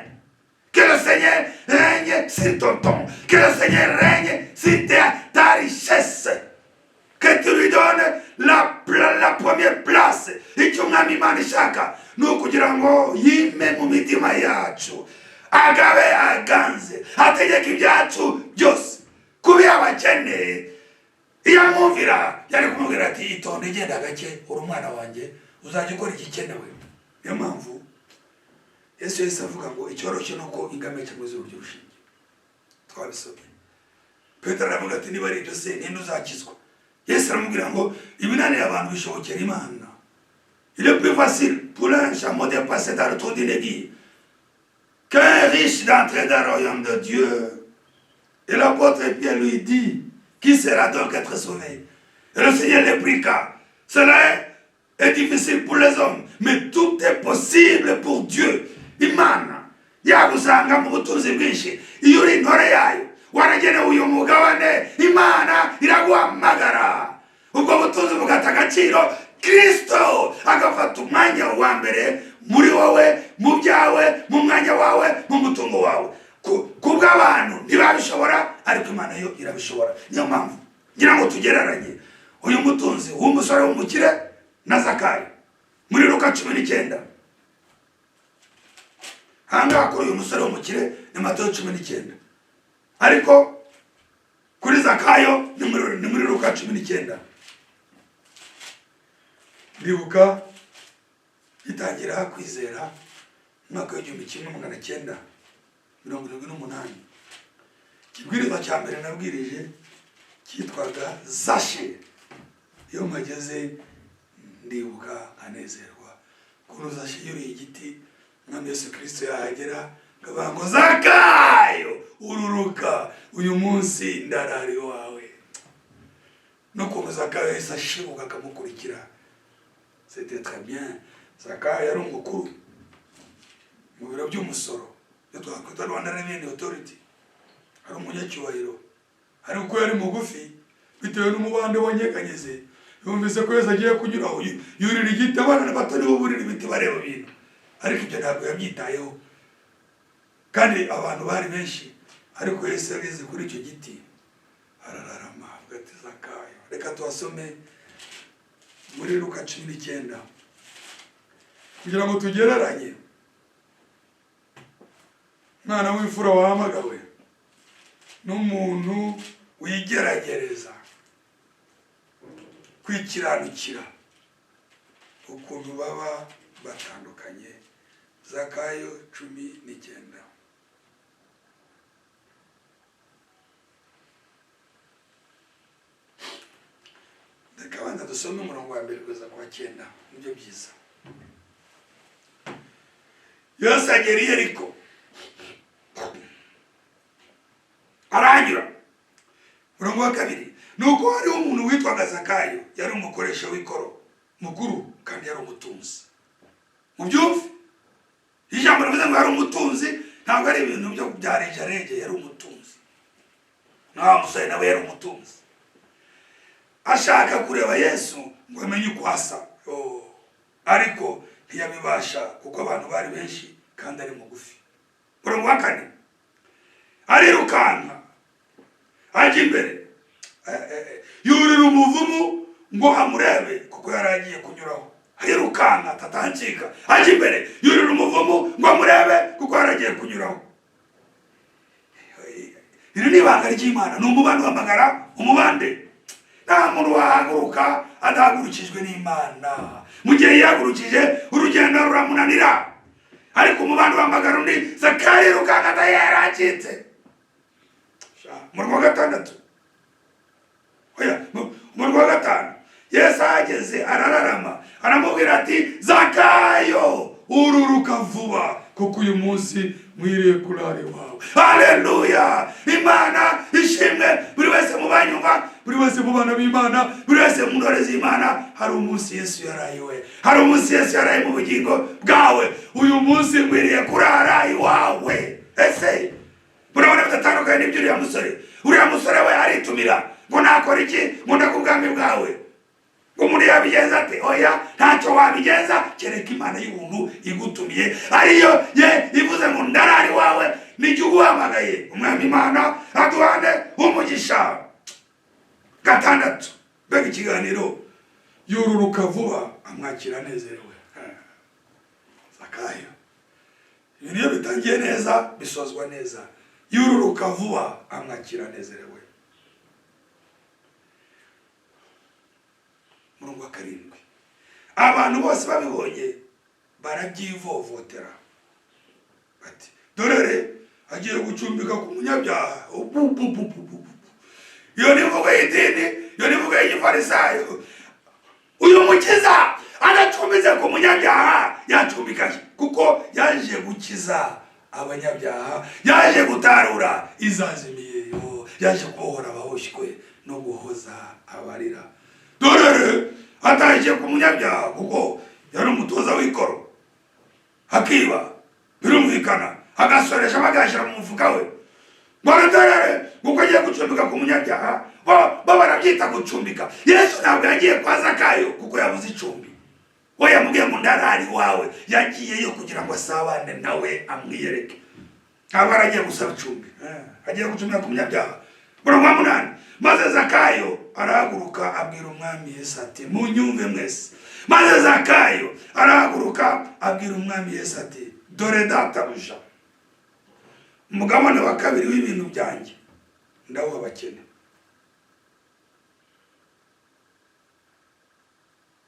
Que le Seigneur règne sur ton temps. Que le Seigneur règne sur ta richesse. Que tu lui donnes la première place. Icyo umwami Imana ishaka ni ukugira ngo yime mu mitima yacu, agabe aganze, ategeka ibyacu byose. Kubi abakene iyo amwumvira yari kumubwira ati itonde genda gake uri umwana wanjye uzajya ukora igikenewe. Niyo mpamvu Yesu yahise avuga ngo icyoroshye nuko ingamiya cyangwa izuru ry'urushinge. Twabisomye. Petero aravuga ati niba ari ibyo se ninde uzakizwa? Yesu aramubwira ngo ibinanira abantu bishobokera Imana. Il est plus facile pour un chameau de passer dans le trou d'une aiguille qu'un riche d'entrer dans le royaume de Dieu. Et l'apôtre Pierre lui dit, qui sera donc être sauvé? Et le Seigneur répliqua, cela est difficile pour les hommes, mais tout est possible pour Dieu. Imana yagusanga mu butunzi bwinshi, iyo uri intore yayo waragenewe uyu mugabane, Imana iraguhamagara. Ubwo butunzi bugata agaciro, Kristo agafata umwanya wa mbere muri wowe, mu byawe, mu mwanya wawe, mu mutungo wawe. Kubw'abantu ntibabishobora, ariko Imana yo irabishobora. Niyo mpamvu ngira ngo tugereranye uyu mutunzi w'umusore w'umukire na Zakayo muri Luka 19. Hanga kuri uyu musore w'umukire ni Matayo 19, ariko kuri Zakayo ni muri Luka 19. Ndibuka gitangira kwizera mwaka w'1978 kibwiriza cya mbere nabwirije cyitwaga Zashe. Iyo mageze ndibuka anezerwa kuko Zashe yuri igiti mwami Yesu Kristo yahagera ngabango Zakayo ururuka uyu munsi ndarari wawe. No ko Zakayo yesa shibuka kamukurikira. C'était très bien. Zakayo yari umukuru mu biro by'umusoro yatwakwita Rwanda Revenue Authority. Hari umunyacyubahiro, hari uko yari mugufi bitewe n'umubande wanyeganyeze, yumvise ko Yesu agiye kunyuraho yurira igiti, abana bato nibo burira ibiti bareba ibintu, ariko ibyo ntabwo yabyitayeho kandi abantu bari benshi. Ariko Yesu yageze kuri icyo giti arararama ati Zakayo. Reka tuhasome muri Luka 19 kugira ngo tugereranye. Mwana w'imfura wahamagawe n'umuntu wigeragereza kwikiranukira, ukuntu baba batandukanye. Zakayo 19. Ndakabanda dusome umurongo wa mbere kugeza ku wa 9, nibyo byiza. Yesu agera i Yeriko aranyura. Umurongo wa 2, nuko hari umuntu witwaga Zakayo, yari umukoresha w'ikoro mukuru kandi yari umutunzi. Mu byumve ijambo rivuze ngo yari umutunzi, ntabwo ari ibintu byo byarejarege, yari umutunzi. Naho musore nawe yari umutunzi, ashaka kureba Yesu ngo amenye uko asa, ariko ntiyabibasha kuko abantu bari benshi kandi ari mugufi. Umurongo wa 4, arirukanka ajya imbere yurira umuvumu ngo amurebe kuko yaragiye kunyuraho. Arirukanka tatancika ajya imbere yurira umuvumu ngo amurebe kuko yaragiye kunyuraho. Iri ni ibanga ry'Imana, ni umubande w'amagara umubande. Nta muntu wahaguruka adahagurukijwe n'Imana. Mu gihe yahagurukije urugendo ruramunanira, ariko umubande w'amagara undi Zakayo arirukanka atayaracitse. Umurongo wa 6, umurongo wa 5, Yesu ageze arararama aramubwira ati Zakayo ururuka vuba kuko uyu munsi mwiriye kurare wawe. Haleluya! Imana ishimwe buri wese mu banyumva, buri wese mu bana b'Imana, buri wese mu ntore z'Imana. Hari umunsi Yesu yaraye we, hari umunsi Yesu yaraye mu bugingo bwawe. Uyu munsi mwiriye kurara iwawe. Ese murabona bidatandukanye n'ibyo uriya musore we aritumira ngo nakora iki ngo ndakubwami bwawe, ngo umuntu yabigenza ati oya ntacyo wabigenza kereka Imana y'ubuntu igutumiye, ariyo ye ivuze ngo ndarari wawe n'icyo uguhamagaye. Umwami Imana aduhane umugisha. Gatandatu, mbega ikiganiro, yururuka vuba amwakira anezerewe. Zakayo, ibintu iyo bitangiye neza bisozwa neza. Yururuka vuba amwakira anezerewe. Murongo wa 7, abantu bose babibonye barabyivovotera bati dorere agiye gucumbika ku munyabyaha. Iyo ni imvugo y'idini, iyo ni imvugo y'igifarisayo. Uyu mukiza anacumbitse ku munyabyaha yacumbika kuko yaje gukiza abanyabyaha, yaje gutarura izazimiye, yaje kubohora abahoshywe no guhoza abarira. Dorere ataje ku munyabyaha kuko yari umutoza w'ikoro, akiba birumvikana, agasoresha bagashyira mu mufuka we. Dorere kuko agiye gucumbika ku munyabyaha, bo barabyita gucumbika. Yesu ntabwo yagiye kwa Zakayo kuko yabuze icumbi, we yamubwiye ngo ndarari wawe. Yagiyeyo kugira ngo asabane nawe amwiyereke. Ntabwo aragiye gusaba icumbi, agiye gucumbika ku munyabyaha. Murongo wa 8, maze Zakayo arahaguruka abwira umwami Yesu ati munyumve mwese. Maze Zakayo arahaguruka abwira umwami Yesu ati dore databuja, umugabane wa 2 w'ibintu byanjye ndawuha abakene.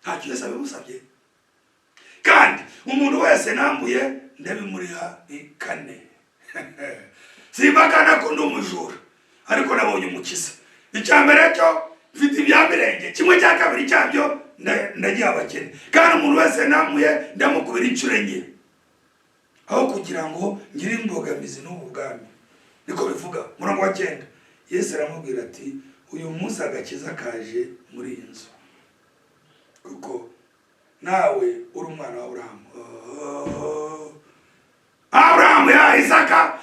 Ntacyo Yesu abimusabye, kandi umuntu wese nambuye ndabimuriha 4. Simbakana ko ndi umujura, ariko nabonye umukiza. Icyambere cyo mfite ibya mirenge, kimwe cya 2 cyabyo ndagiye abakene, kandi umuntu wese namuye ndamukubira inshuro enye, aho kugira ngo ngire imbogamizi n'ubu bwami. Niko bivuga. Murongo wa 9, Yesu aramubwira ati uyu munsi agakiza kaje muri iyi nzu, kuko nawe uri umwana wa Aburahamu ya Isaka.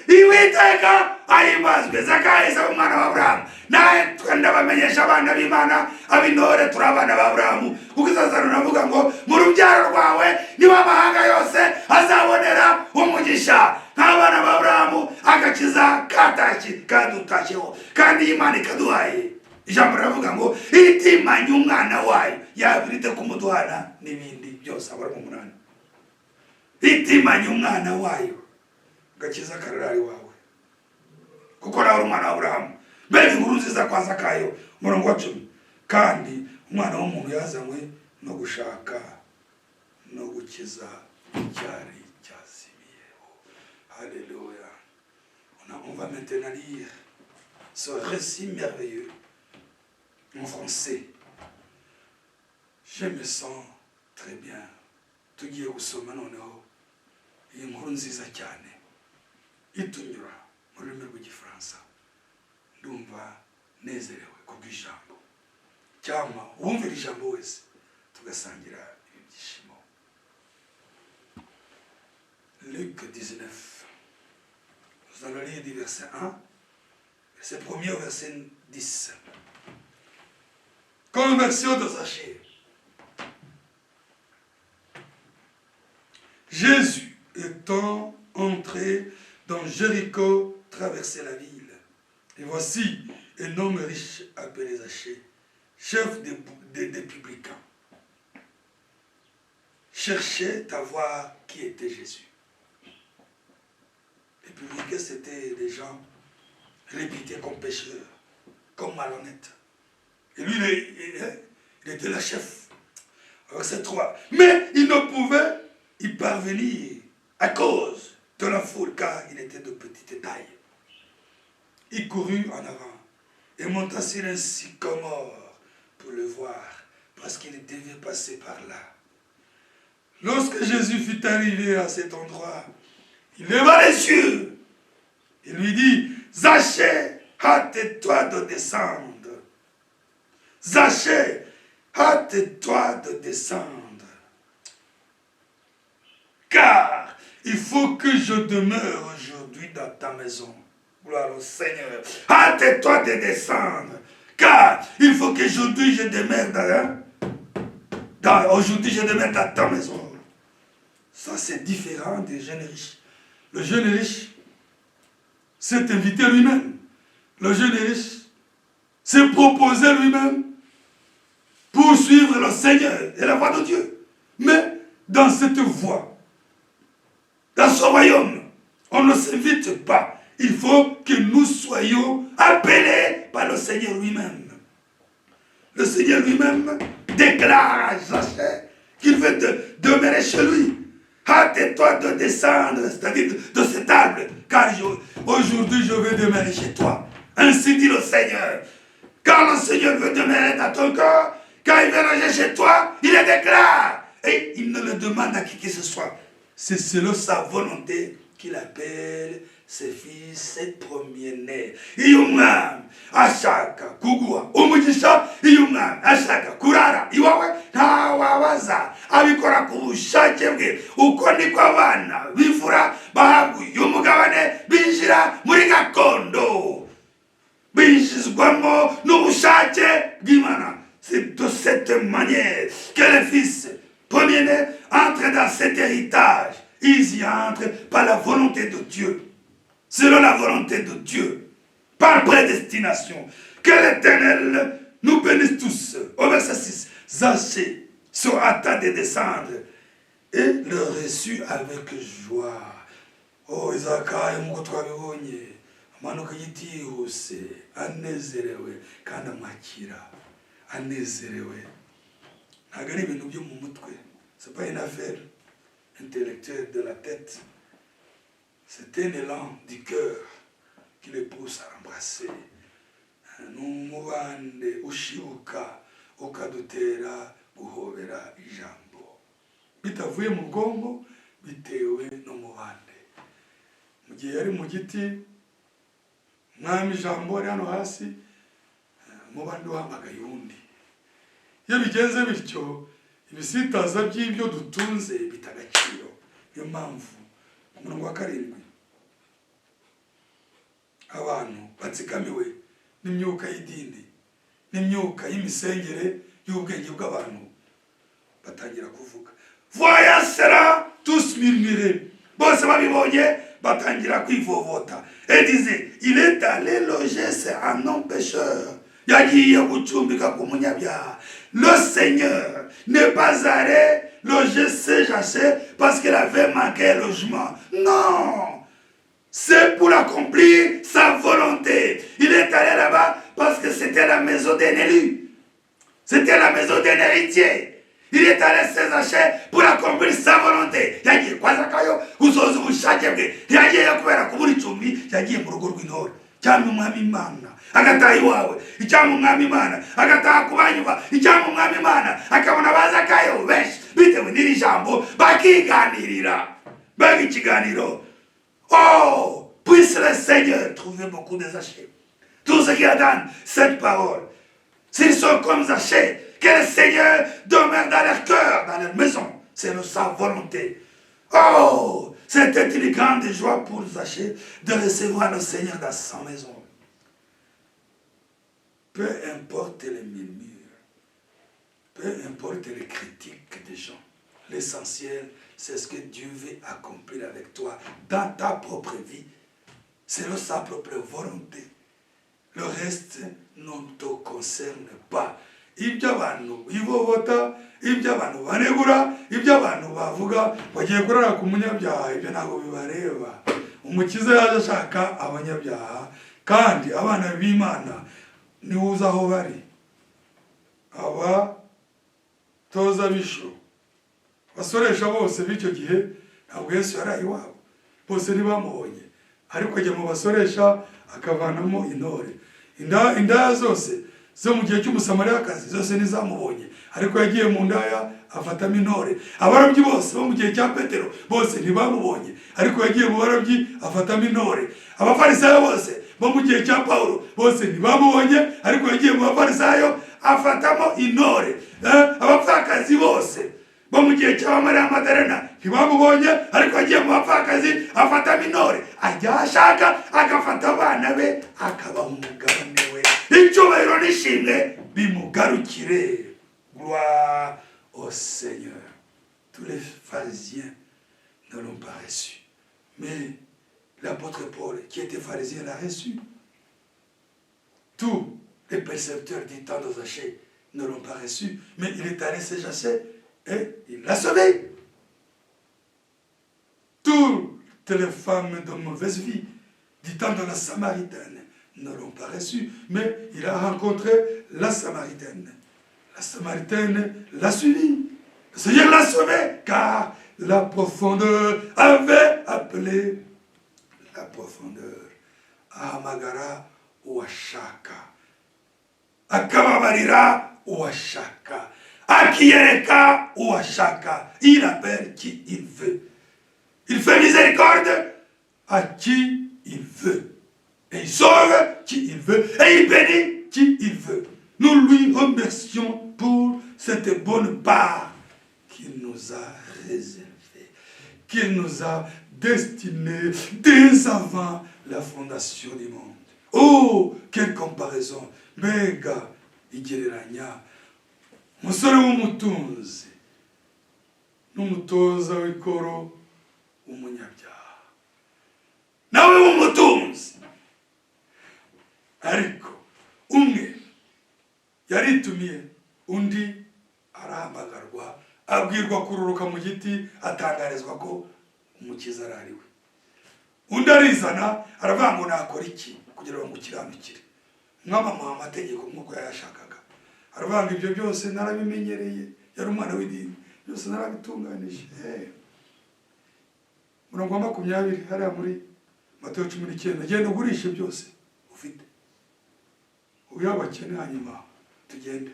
Iwiteka ahimbazwe. Zakayo isa umwana wa Aburahamu. Nawe ndabamenyesha abana b'Imana, ab'intore turi abana ba Aburahamu, kuko Isezerano navuga ngo mu rubyaro rwawe niba amahanga yose azabonera umugisha. Nk'abana ba Aburahamu agakiza kadutashyeho, kandi Imana ikaduhaye. Ijambo riravuga ngo itimanye umwana wayo yabirite kumuduhana n'ibindi byose. Aburahamu 8, itimanye umwana wayo gakiza kararari wawe, kuko nawe uri umwana wa Aburahamu. Mbega inkuru nziza kwa Zakayo. Murongo wa 10, kandi umwana w'umuntu yazanywe no gushaka no gukiza icyari cyazimiyeho. Alléluia. On va maintenant lire ce récit merveilleux en français. Je me sens très bien. Tugiye gusoma noneho iyi nkuru nziza cyane itunyura mu rurimi rw'igifaransa. Ndumva nezerewe kubw'ijambo, cyangwa wumvira ijambo wese tugasangira ibyishimo. Luc 19. Nous allons lire du verset 1, verset 1 au verset 10. Conversion de Zachée. Jésus étant entré dans Jéricho, traversait la ville. Et voici un homme riche appelé Zachée, chef des publicains, cherchait à voir qui était Jésus. Les publicains, c'était des gens réputés comme pécheurs, comme malhonnêtes. Et lui, il était le chef. Verset 3. Mais il ne pouvait y parvenir à cause de la foule, car il était de petite taille. Il courut en avant et monta sur un sycomore pour le voir, parce qu'il devait passer par là. Lorsque Jésus fut arrivé à cet endroit, il leva les yeux. Il lui dit, Zachée, hâte-toi de descendre. Zachée, hâte-toi de descendre. Car il faut que je demeure aujourd'hui dans ta maison. Gloire au Seigneur. Hâte-toi de descendre. Car il faut qu'aujourd'hui je demeure aujourd'hui je demeure dans ta maison. Ça c'est différent des jeunes riches. Le jeune riche s'est invité lui-même. Le jeune riche s'est proposé lui-même pour suivre le Seigneur et la voie de Dieu. Mais dans cette voie, dans ce royaume, on ne s'invite pas. Il faut que nous soyons appelés par le Seigneur lui-même. Le Seigneur lui-même déclare à Zachée qu'il veut demeurer chez lui. Hâte-toi de descendre, c'est-à-dire de cette table, car aujourd'hui je vais demeurer chez toi. Ainsi dit le Seigneur. Quand le Seigneur veut demeurer dans ton corps, quand il veut loger chez toi, il le déclare. Et il ne le demande à qui que ce soit. C'est selon sa volonté qu'il appelle ses fils, ses premiers-nés. Iyumwami ashaka kugua umugisha, iyumwami ashaka kurara iwawe ntawabaza abikora ku bushake bwe. Uko niko abana b'imfura bahabwa umugabane binjira muri gakondo, binjizwamo n'ubushake bw'Imana. C'est de cette manière que les fils premiers-nés entrent dans cet héritage. Ils y entrent par la volonté de Dieu. Selon la volonté de Dieu, par prédestination. Que l'Éternel nous bénisse tous. Au verset 6, Zachée se hâta de descendre et le reçut avec joie. Oh, Izakayo nk'uko twabibonye amanuka yitihuse anezerewe kandi amwakira anezerewe. Ntabwo ari ibintu byo mu mutwe. C'est pas une affaire intellectuelle de la tête. C'est un élan du cœur qui le pousse à embrasser. N'umubande ushibuka ukadutera guhobera ijambo. Bitavuye mu bwonko bitewe n'umubande. Mu gihe yari mu giti, mwami ijambo ari hano hasi, umubande uhamagaye undi. Iyo bigenze bityo, ibisitaza by'ibyo dutunze bitagaciro. Niyo mpamvu umurongo wa 7, abantu batsikamiwe n'imyuka y'idini n'imyuka y'imisengere y'ubwenge bw'abantu batangira kuvuga. Voyant cela, tous murmuraient. Bose babibonye batangira kwivovota. Et disait, il est allé loger c'est un homme pécheur. Yagiye gucumbika ku munyabyaha. Le Seigneur n'est pas allé loger ce Zachée parce qu'il avait manqué logement. Non! C'est pour accomplir sa volonté. Il est allé là-bas parce que c'était la maison d'un élu. C'était la maison d'un héritier. Il est allé chez Zachée pour accomplir sa volonté. Yagiye kwa Zakayo gusoza ubushake bwe. Yagiye kubera kubura icumbi, yagiye mu rugo rw'intore. Cyangwa umwami Imana agataha iwawe, icyangwa umwami Imana agataha kubanyuba, icyangwa umwami Imana akabona bazakayo benshi bitewe n'iri jambo bakiganirira. Bagi ikiganiro. Oh, puisse le Seigneur trouver beaucoup de Zachée. Tous ceux qui attendent cette parole, s'ils sont comme Zachée, que le Seigneur demeure dans leur cœur, dans leur maison. C'est sa volonté. Oh, c'était une grande joie pour Zachée de recevoir le Seigneur dans sa maison. Peu importe les murmures, peu importe les critiques des gens, l'essentiel, c'est ce que Dieu veut accomplir avec toi dans ta propre vie. C'est sa propre volonté. Le reste ne te concerne pas. Ibyo abantu bivovota, ibyo abantu banegura, ibyo abantu bavuga bagiye kurara ku munyabyaha, ibyo ntabwo bibareba. Umukiza yaje ashaka abanyabyaha, kandi abana b'Imana niwe uzi aho bari. Aba toza bisho basoresha bose b'icyo gihe ntabwo Yesu yari iwabo, bose ntibamubonye, ariko ajya mu basoresha akavanamo intore. Indaya zose zo mu gihe cy'umusamariyakazi zose ntizamubonye, ariko yagiye mu ndaya afatamo intore. Abarobyi bose bo mu gihe cya Petero bose ntibamubonye, ariko yagiye mu barobyi afatamo intore. Abafarisayo bose bo mu gihe cya Pawulo bose ntibamubonye, ariko yagiye mu bafarisayo afatamo intore. Abapfakazi bose bo mu gihe cya Mariya Madarena ntibamubonye, ariko yagiye mu bapfakazi afatamo intore. Ajya ashaka agafata abana be akabaha umugabane we. Icyubahiro n'ishimwe bimugarukire. Gloire au Seigneur. Tous les pharisiens ne l'ont pas reçu, mais l'apôtre Paul, qui était pharisien, l'a reçu. Tous les percepteurs du temps de Zachée ne l'ont pas reçu, mais il est allé se chasser et il l'a sauvé. Toutes les femmes de mauvaise vie du temps de la Samaritaine ne l'ont pas reçu, mais il a rencontré la Samaritaine. La Samaritaine l'a suivi. Le Seigneur l'a sauvé, car la profondeur avait appelé la profondeur. Ahamagara uwashaka, akababarira uwashaka, akiyereka uwashaka. Il appelle qui il veut. Il fait miséricorde à qui il veut. Et il sauve qui il veut. Et il bénit qui il veut. Nous lui remercions pour cette bonne part qu'il nous a réservée, qu'il nous a destinée dès avant la fondation du monde. Oh, quelle comparaison! Mbega igereranya umusore w'umutunzi n'umutoza w'ikoro w'umunyabyaha. Nawe w'umutunzi, ariko umwe yaritumiye, undi arahamagarwa, abwirwa kururuka mu giti, atangarizwa ko umukiza arariwe. Undi arizana aravuga ngo nakora iki kugira ngo mukiranukire, mwamamuha amategeko nk'uko yayashakaga. Aravuga ngo ibyo byose narabimenyereye, yari umwana w'idini, byose narabitunganije. Murongo wa 20 hariya muri Matayo 19, genda ugurishe byose ufite, uyu abakene, hanyuma tugende.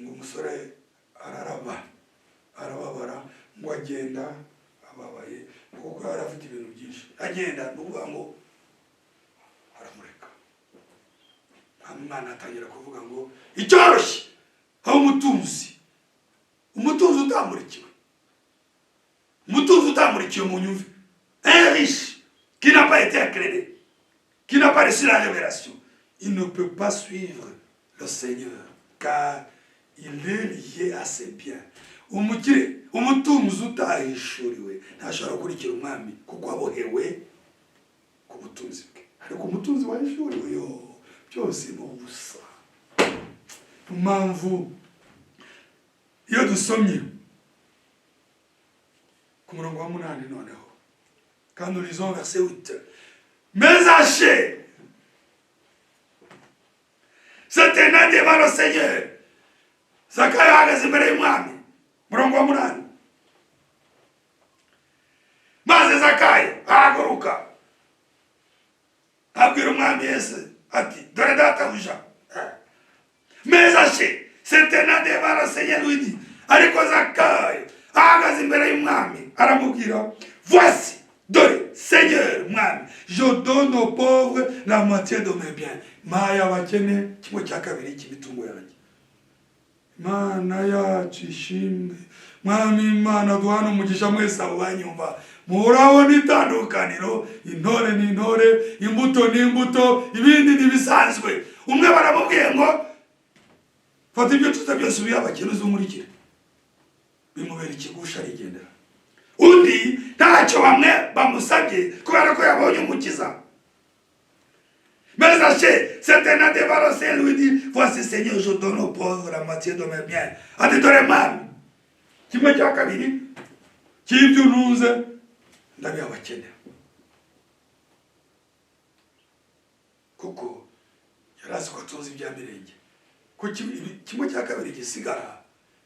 Ngo umusore arababara, ngo agenda ababaye kuko yari afite ibintu byinshi. Agenda nuvuga ngo aramureka. Umwana atangira kuvuga ngo icyoroshye aho umutunzi utamurikiwe, umutunzi utamurikiwe mu nyumve, un riche qui n'a pas été éclairé, qui n'a pas reçu la révélation, il ne peut pas suivre le Seigneur, car il est lié à ses biens. Umukire, umutunzi utahishuriwe ntashobora gukurikira umwami kuko abohewe ku butunzi bwe. Ariko umutunzi wahishuriwe, yo byose ni ubusa. Impamvu iyo dusomye ku murongo wa 8 noneho, quand nous lisons verset 8, mais Zachée se tenait devant le Seigneur. Zakayo ahagaze imbere y'umwami. Murongo wa 8, maze Zakayo ahaguruka abwira umwami Yesu ati, dore databuja. Mais Zachée se tenait devant le Seigneur, lui dit, ariko Zakayo ahagaze imbere y'umwami aramubwira, voici, dore Seigneur mwami, je donne aux pauvres la moitié de mes biens. Maya abakene kimwe cya kabiri cy'imitungo yanjye. Mana yacu ishimwe. Mwami Imana duhana umugisha mwese abo banyumva. Murabona itandukaniro, intore ni intore, imbuto ni imbuto, ibindi ni bisanzwe. Umwe baramubwiye ngo fata ibyo tuta byose ubiyabakene uzumurikire, bimubera ikigusha arigendera. Undi ntacyo bamwe bamusabye kubera ko yabonye umukiza. Mais Zachée se tenait devant le Seigneur, lui dit, voici Seigneur, je donne aux pauvres la moitié de mes biens. Ati dore mwami, kimwe cya kabiri cy'ibyo untunze ndabiha abakene. Kuko yarazi ko atunze ibya mirenge, ko kimwe cya kabiri gisigara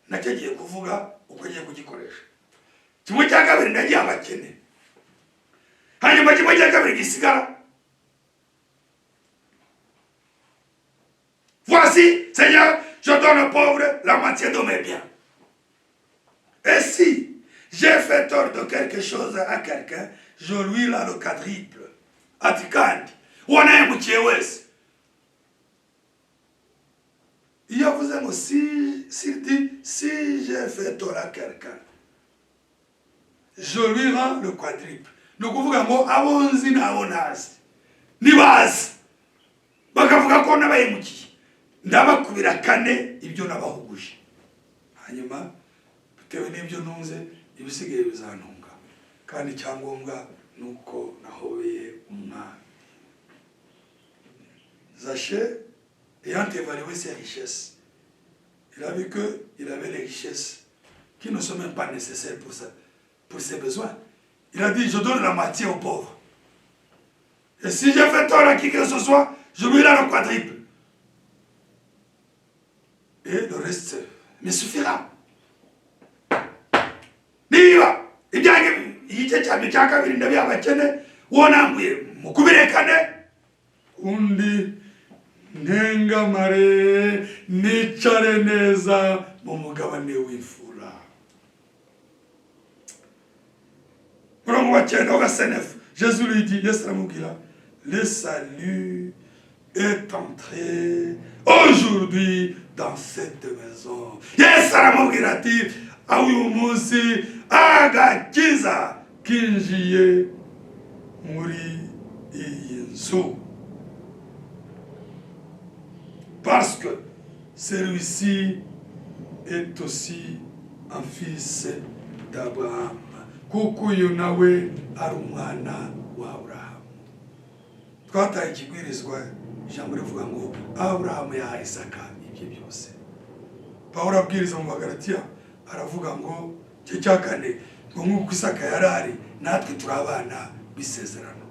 nacyo agiye kuvuga uko agiye kugikoresha. Kimwe cya kabiri ndagiye abakene, hanyuma kimwe cya kabiri gisigara, voici, Seigneur, je donne aux pauvres la moitié de mes biens. Et si j'ai fait tort de quelque chose à quelqu'un, je lui la le quadruple. Ati kandi, wanahemukiye wese. Il yavuze ngo s'il dit, si j'ai fait tort à quelqu'un, je lui rends le quadruple. Ni ukuvuga ngo abo nzi n'abo ntazi nibazi bakavuga ko nabahemukiye ndabakubira kane ibyo nabahuguje, hanyuma bitewe n'ibyo ntunze ibisigaye bizantunga, kandi icyangombwa ni uko nahobeye umwami. Zachée, ayant évalué ses richesses, il a vu qu'il avait les richesses qui ne sont même pas nécessaires pour ses besoins. Il a dit, je donne la moitié aux pauvres. Et si j'ai fait tort à qui que ce soit, je lui donne le quadruple. Et le reste me suffira. Niba ibyange igice cyane cya kabiri ndabyabakene wonambuye mukubire kane undi ntengamare nicare neza mu mugabane w'imfura. Murongo wa 9 verset 9, Jésus lui dit, Yesu aramubwira, le salut est entré aujourd'hui dans cette maison. Yesu aramubwira ati, uyu munsi agakiza kinjiye muri iyi nzu. Parce que celui-ci est aussi un fils d'Abraham. Kuko uyu nawe ari umwana wa Aburahamu. Twataye ikibwirizwa ijambo rivuga ngo Aburahamu yahaye Isaka ibyo byose. Pawulo abwiriza mu Bagalatiya aravuga ngo cyo cya kane ngo nk'uko Isaka yarari natwe turi abana b'isezerano.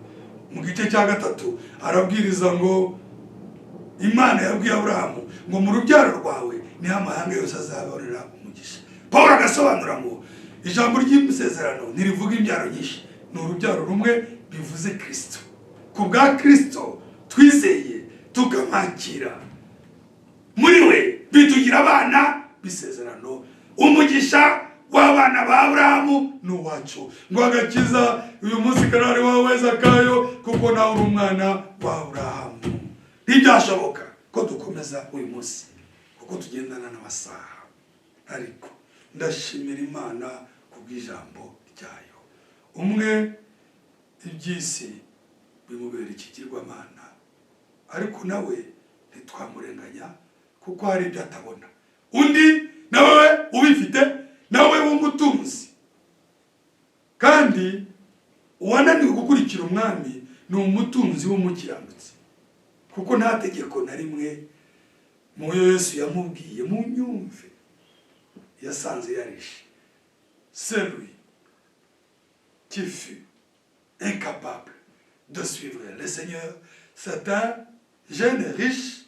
Mu gice cya gatatu arabwiriza ngo Imana yabwiye Aburahamu ngo mu rubyaro rwawe niho amahanga yose azabonera umugisha. Pawulo agasobanura ngo ijambo ry'isezerano ntirivuga imbyaro nyinshi, ni urubyaro rumwe bivuze Kristo. Ku bwa Kristo twizeye tukamwakira, muri we bitugira abana b'isezerano. Umugisha w'abana ba Aburahamu ni uwacu, ngo agakiza uyu munsi karari wawe Zakayo kuko nawe uri umwana wa Aburahamu. Ntibyashoboka ko dukomeza uyu munsi kuko tugendana n'amasaha, ariko ndashimira Imana kubw'ijambo ryayo. Umwe iby'isi bimubera ikigirwamana, ariko nawe ntitwamurenganya kuko hari ibyo atabona. Undi nawe ubifite, nawe w'umutunzi, kandi uwananiwe gukurikira umwami ni umutunzi w'umukiranutsi, kuko nta tegeko na rimwe mu yo Yesu yamubwiye mu nyumve yasanze yarishe. Celui qui fut incapable de suivre le Seigneur, c'est un jeune riche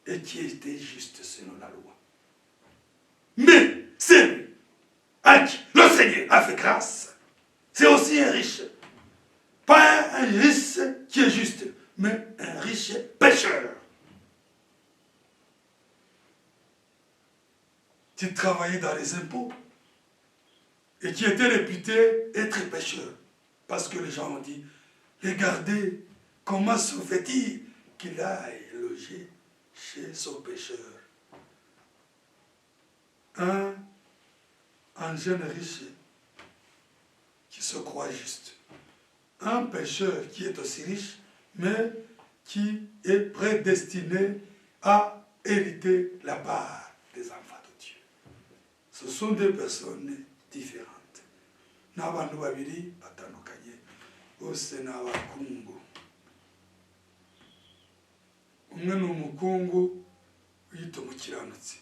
et qui était juste selon la loi. Mais celui à qui le Seigneur a fait grâce, c'est aussi un riche. Pas un riche qui est juste, mais un riche pécheur. Qui travaillait dans les impôts et qui était réputé être pécheur. Parce que les gens ont dit, regardez comment se fait-il qu'il aille loger chez son pécheur. Un jeune riche qui se croit juste. Un pécheur qui est aussi riche, mais qui est prédestiné à hériter la part des enfants de Dieu. Ce sont deux personnes différentes. N'abantu babiri batandukanye, bose n'abakungu. Umwe ni umukungu wiyita umukiranutsi,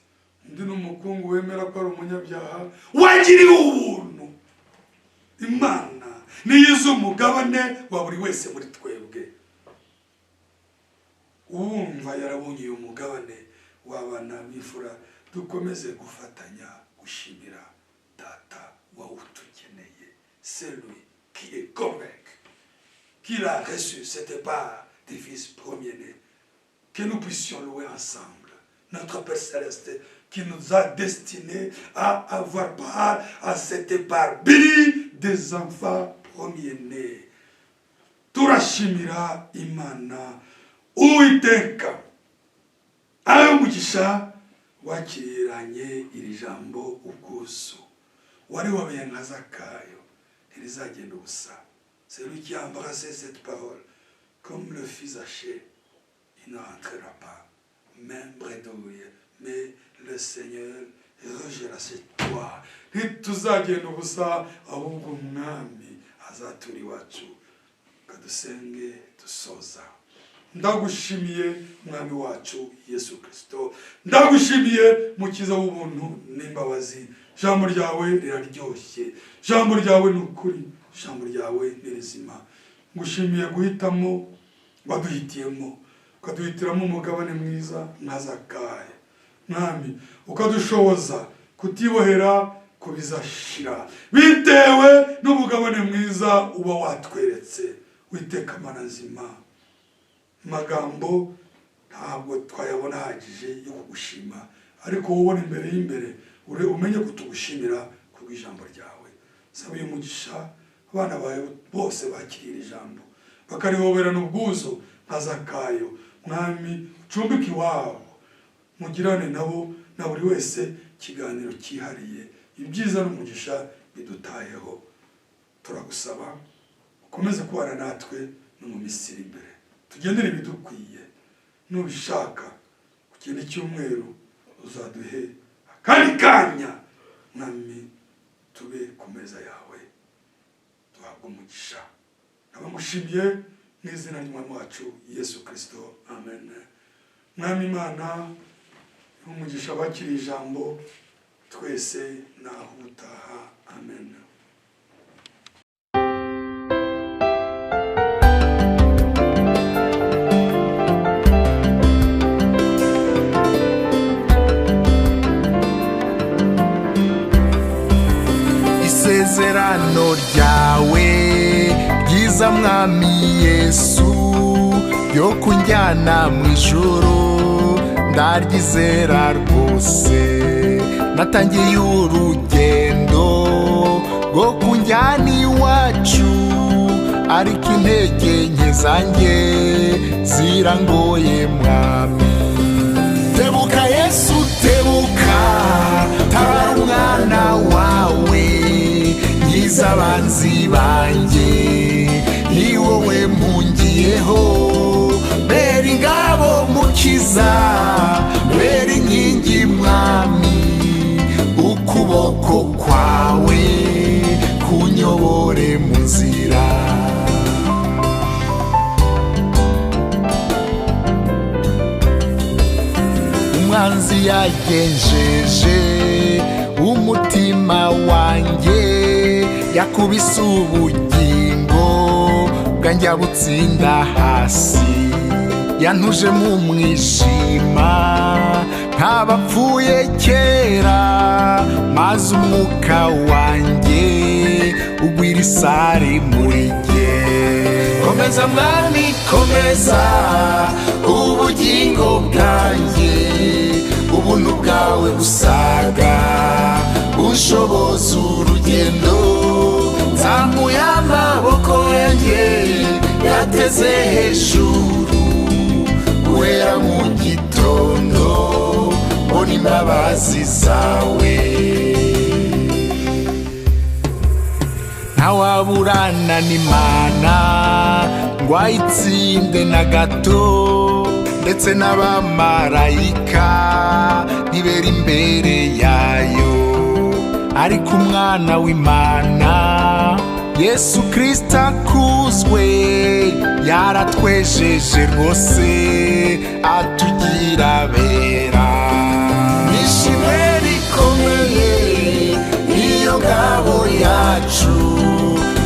undi ni umukungu wemera ko ari umunyabyaha wagiriwe ubuntu. Imana niyize umugabane wa buri wese muri twebwe. Uwumva yarabonye uyu mugabane w'abana b'imfura, dukomeze gufatanya gushimira Data wawutugeneye. C'est lui qui est convaincu qu'il a reçu cette part des fils premiers-nés. Que nous puissions louer ensemble notre Père Céleste, qui nous a destinés à avoir part à cette épargne bénie des enfants premiers-nés. Turashimira Imana Uwiteka ayo mugisha wakiriranye iri jambo ubwuzu wari wabeye nka Zakayo ntirizagenda ubusa. Celui qui a embrassé cette parole comme le fils haché, il ne rentrera pas, même bredouille, mais le Seigneur rejera cette toi. Ntituzagenda ubusa ahubwo umwami azatura iwacu. Kadusenge dusoza. Ndagushimiye mwami wacu Yesu Kristo, ndagushimiye mukiza w'ubuntu n'imbabazi. Jambo ryawe riraryoshye, jambo ryawe n'ukuri, jambo ryawe nirizima. Ngushimiye guhitamo waduhitiyemo, ukaduhitiramo umugabane mwiza nka Zakayo mwami, ukadushoboza kutibohera kubizashira bitewe n'umugabane mwiza uba watweretse. Witeka Mana nzima, magambo ntabwo twayabona hagije yo kugushima, ariko wowe imbere y'imbere umenye kutugushimira kubw'ijambo ryawe. Saba uyu mugisha abana bawe bose bakirira ijambo bakarihoberana ubwuzu nka Zakayo mwami, ucumbike iwabo, mugirane nabo na buri wese ikiganiro cyihariye. Ibyiza n'umugisha bidutayeho, turagusaba ukomeze kubana natwe no mu misiri imbere, tugendere ibidukwiye. Nubishaka kugenda icyumweru uzaduhe akandi kanya mwami, tube ku meza yawe, tuhabwe umugisha. Nabamushimiye mu izina ry'umwami wacu Yesu Kristo, amen. Mwami Imana umugisha bakiriye ijambo twese naho utaha, amen. Isezerano ryawe ryiza mwami Yesu ryo kunjyana mu ijuru ndaryizera rwose. Natangiye urugendo rwo kunjyana iwacu, ariko intege nke zanjye zirangoye mwami. Tebuka Yesu tebuka, tabara umwana wawe, nkiza abanzi banjye, ni wowe mpungiyeho. Bera ingabo mukiza, bera inkingi mwami, ukuboko kwawe kunyobore mu nzira. Umwanzi yagenjeje umutima wanjye, yakubise ubugingo bwanjye butsinda hasi. Yantuje mu mwijima nk'abapfuye kera, maze umwuka wanjye ugwira isari muri jye. Komeza mwami komeza ubugingo bwanjye, ubuntu bwawe busaga bushoboza urugendo. Nzamuye amaboko yanjye yateze hejuru, guhera mu gitondo mbona imbabazi zawe. Ntawaburana n'Imana ngo ayitsinde na gato, ndetse n'abamarayika ntibera imbere yayo. Ariko umwana w'Imana Yesu Kristo akuzwe, yaratwejeje rwose atugira abera. Nishimwe rikomeye niyo ngabo yacu,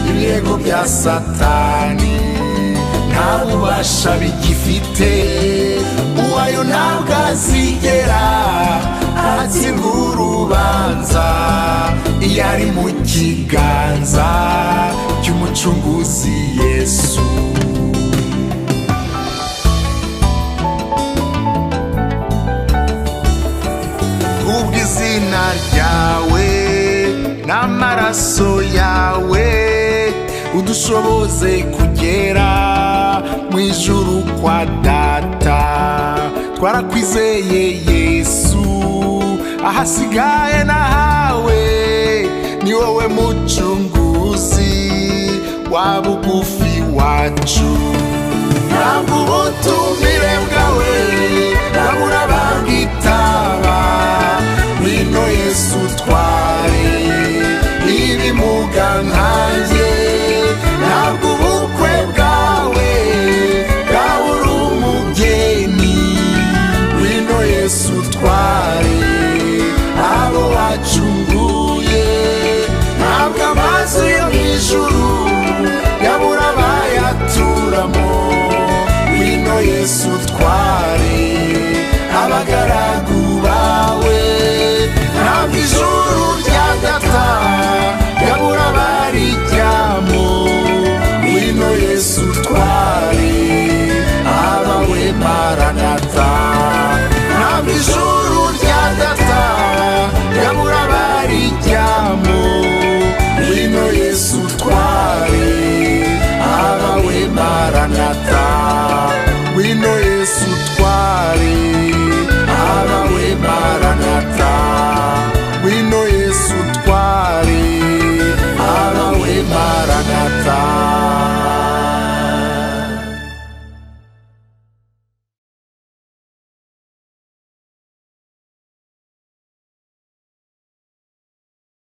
ibirego bya Satani nta bubasha bigifite. Uwayo ntabwo azigera atsindwa urubanza, iyo ari mu kiganza cy'umucunguzi Yesu. izina ryawe n'amaraso yawe udushoboze kugera mu ijuru kwa data. Twarakwizeye Yesu, ahasigaye nahawe ni wowe mucunguzi wa bugufi wacu. Ntabwo ubutumire bwawe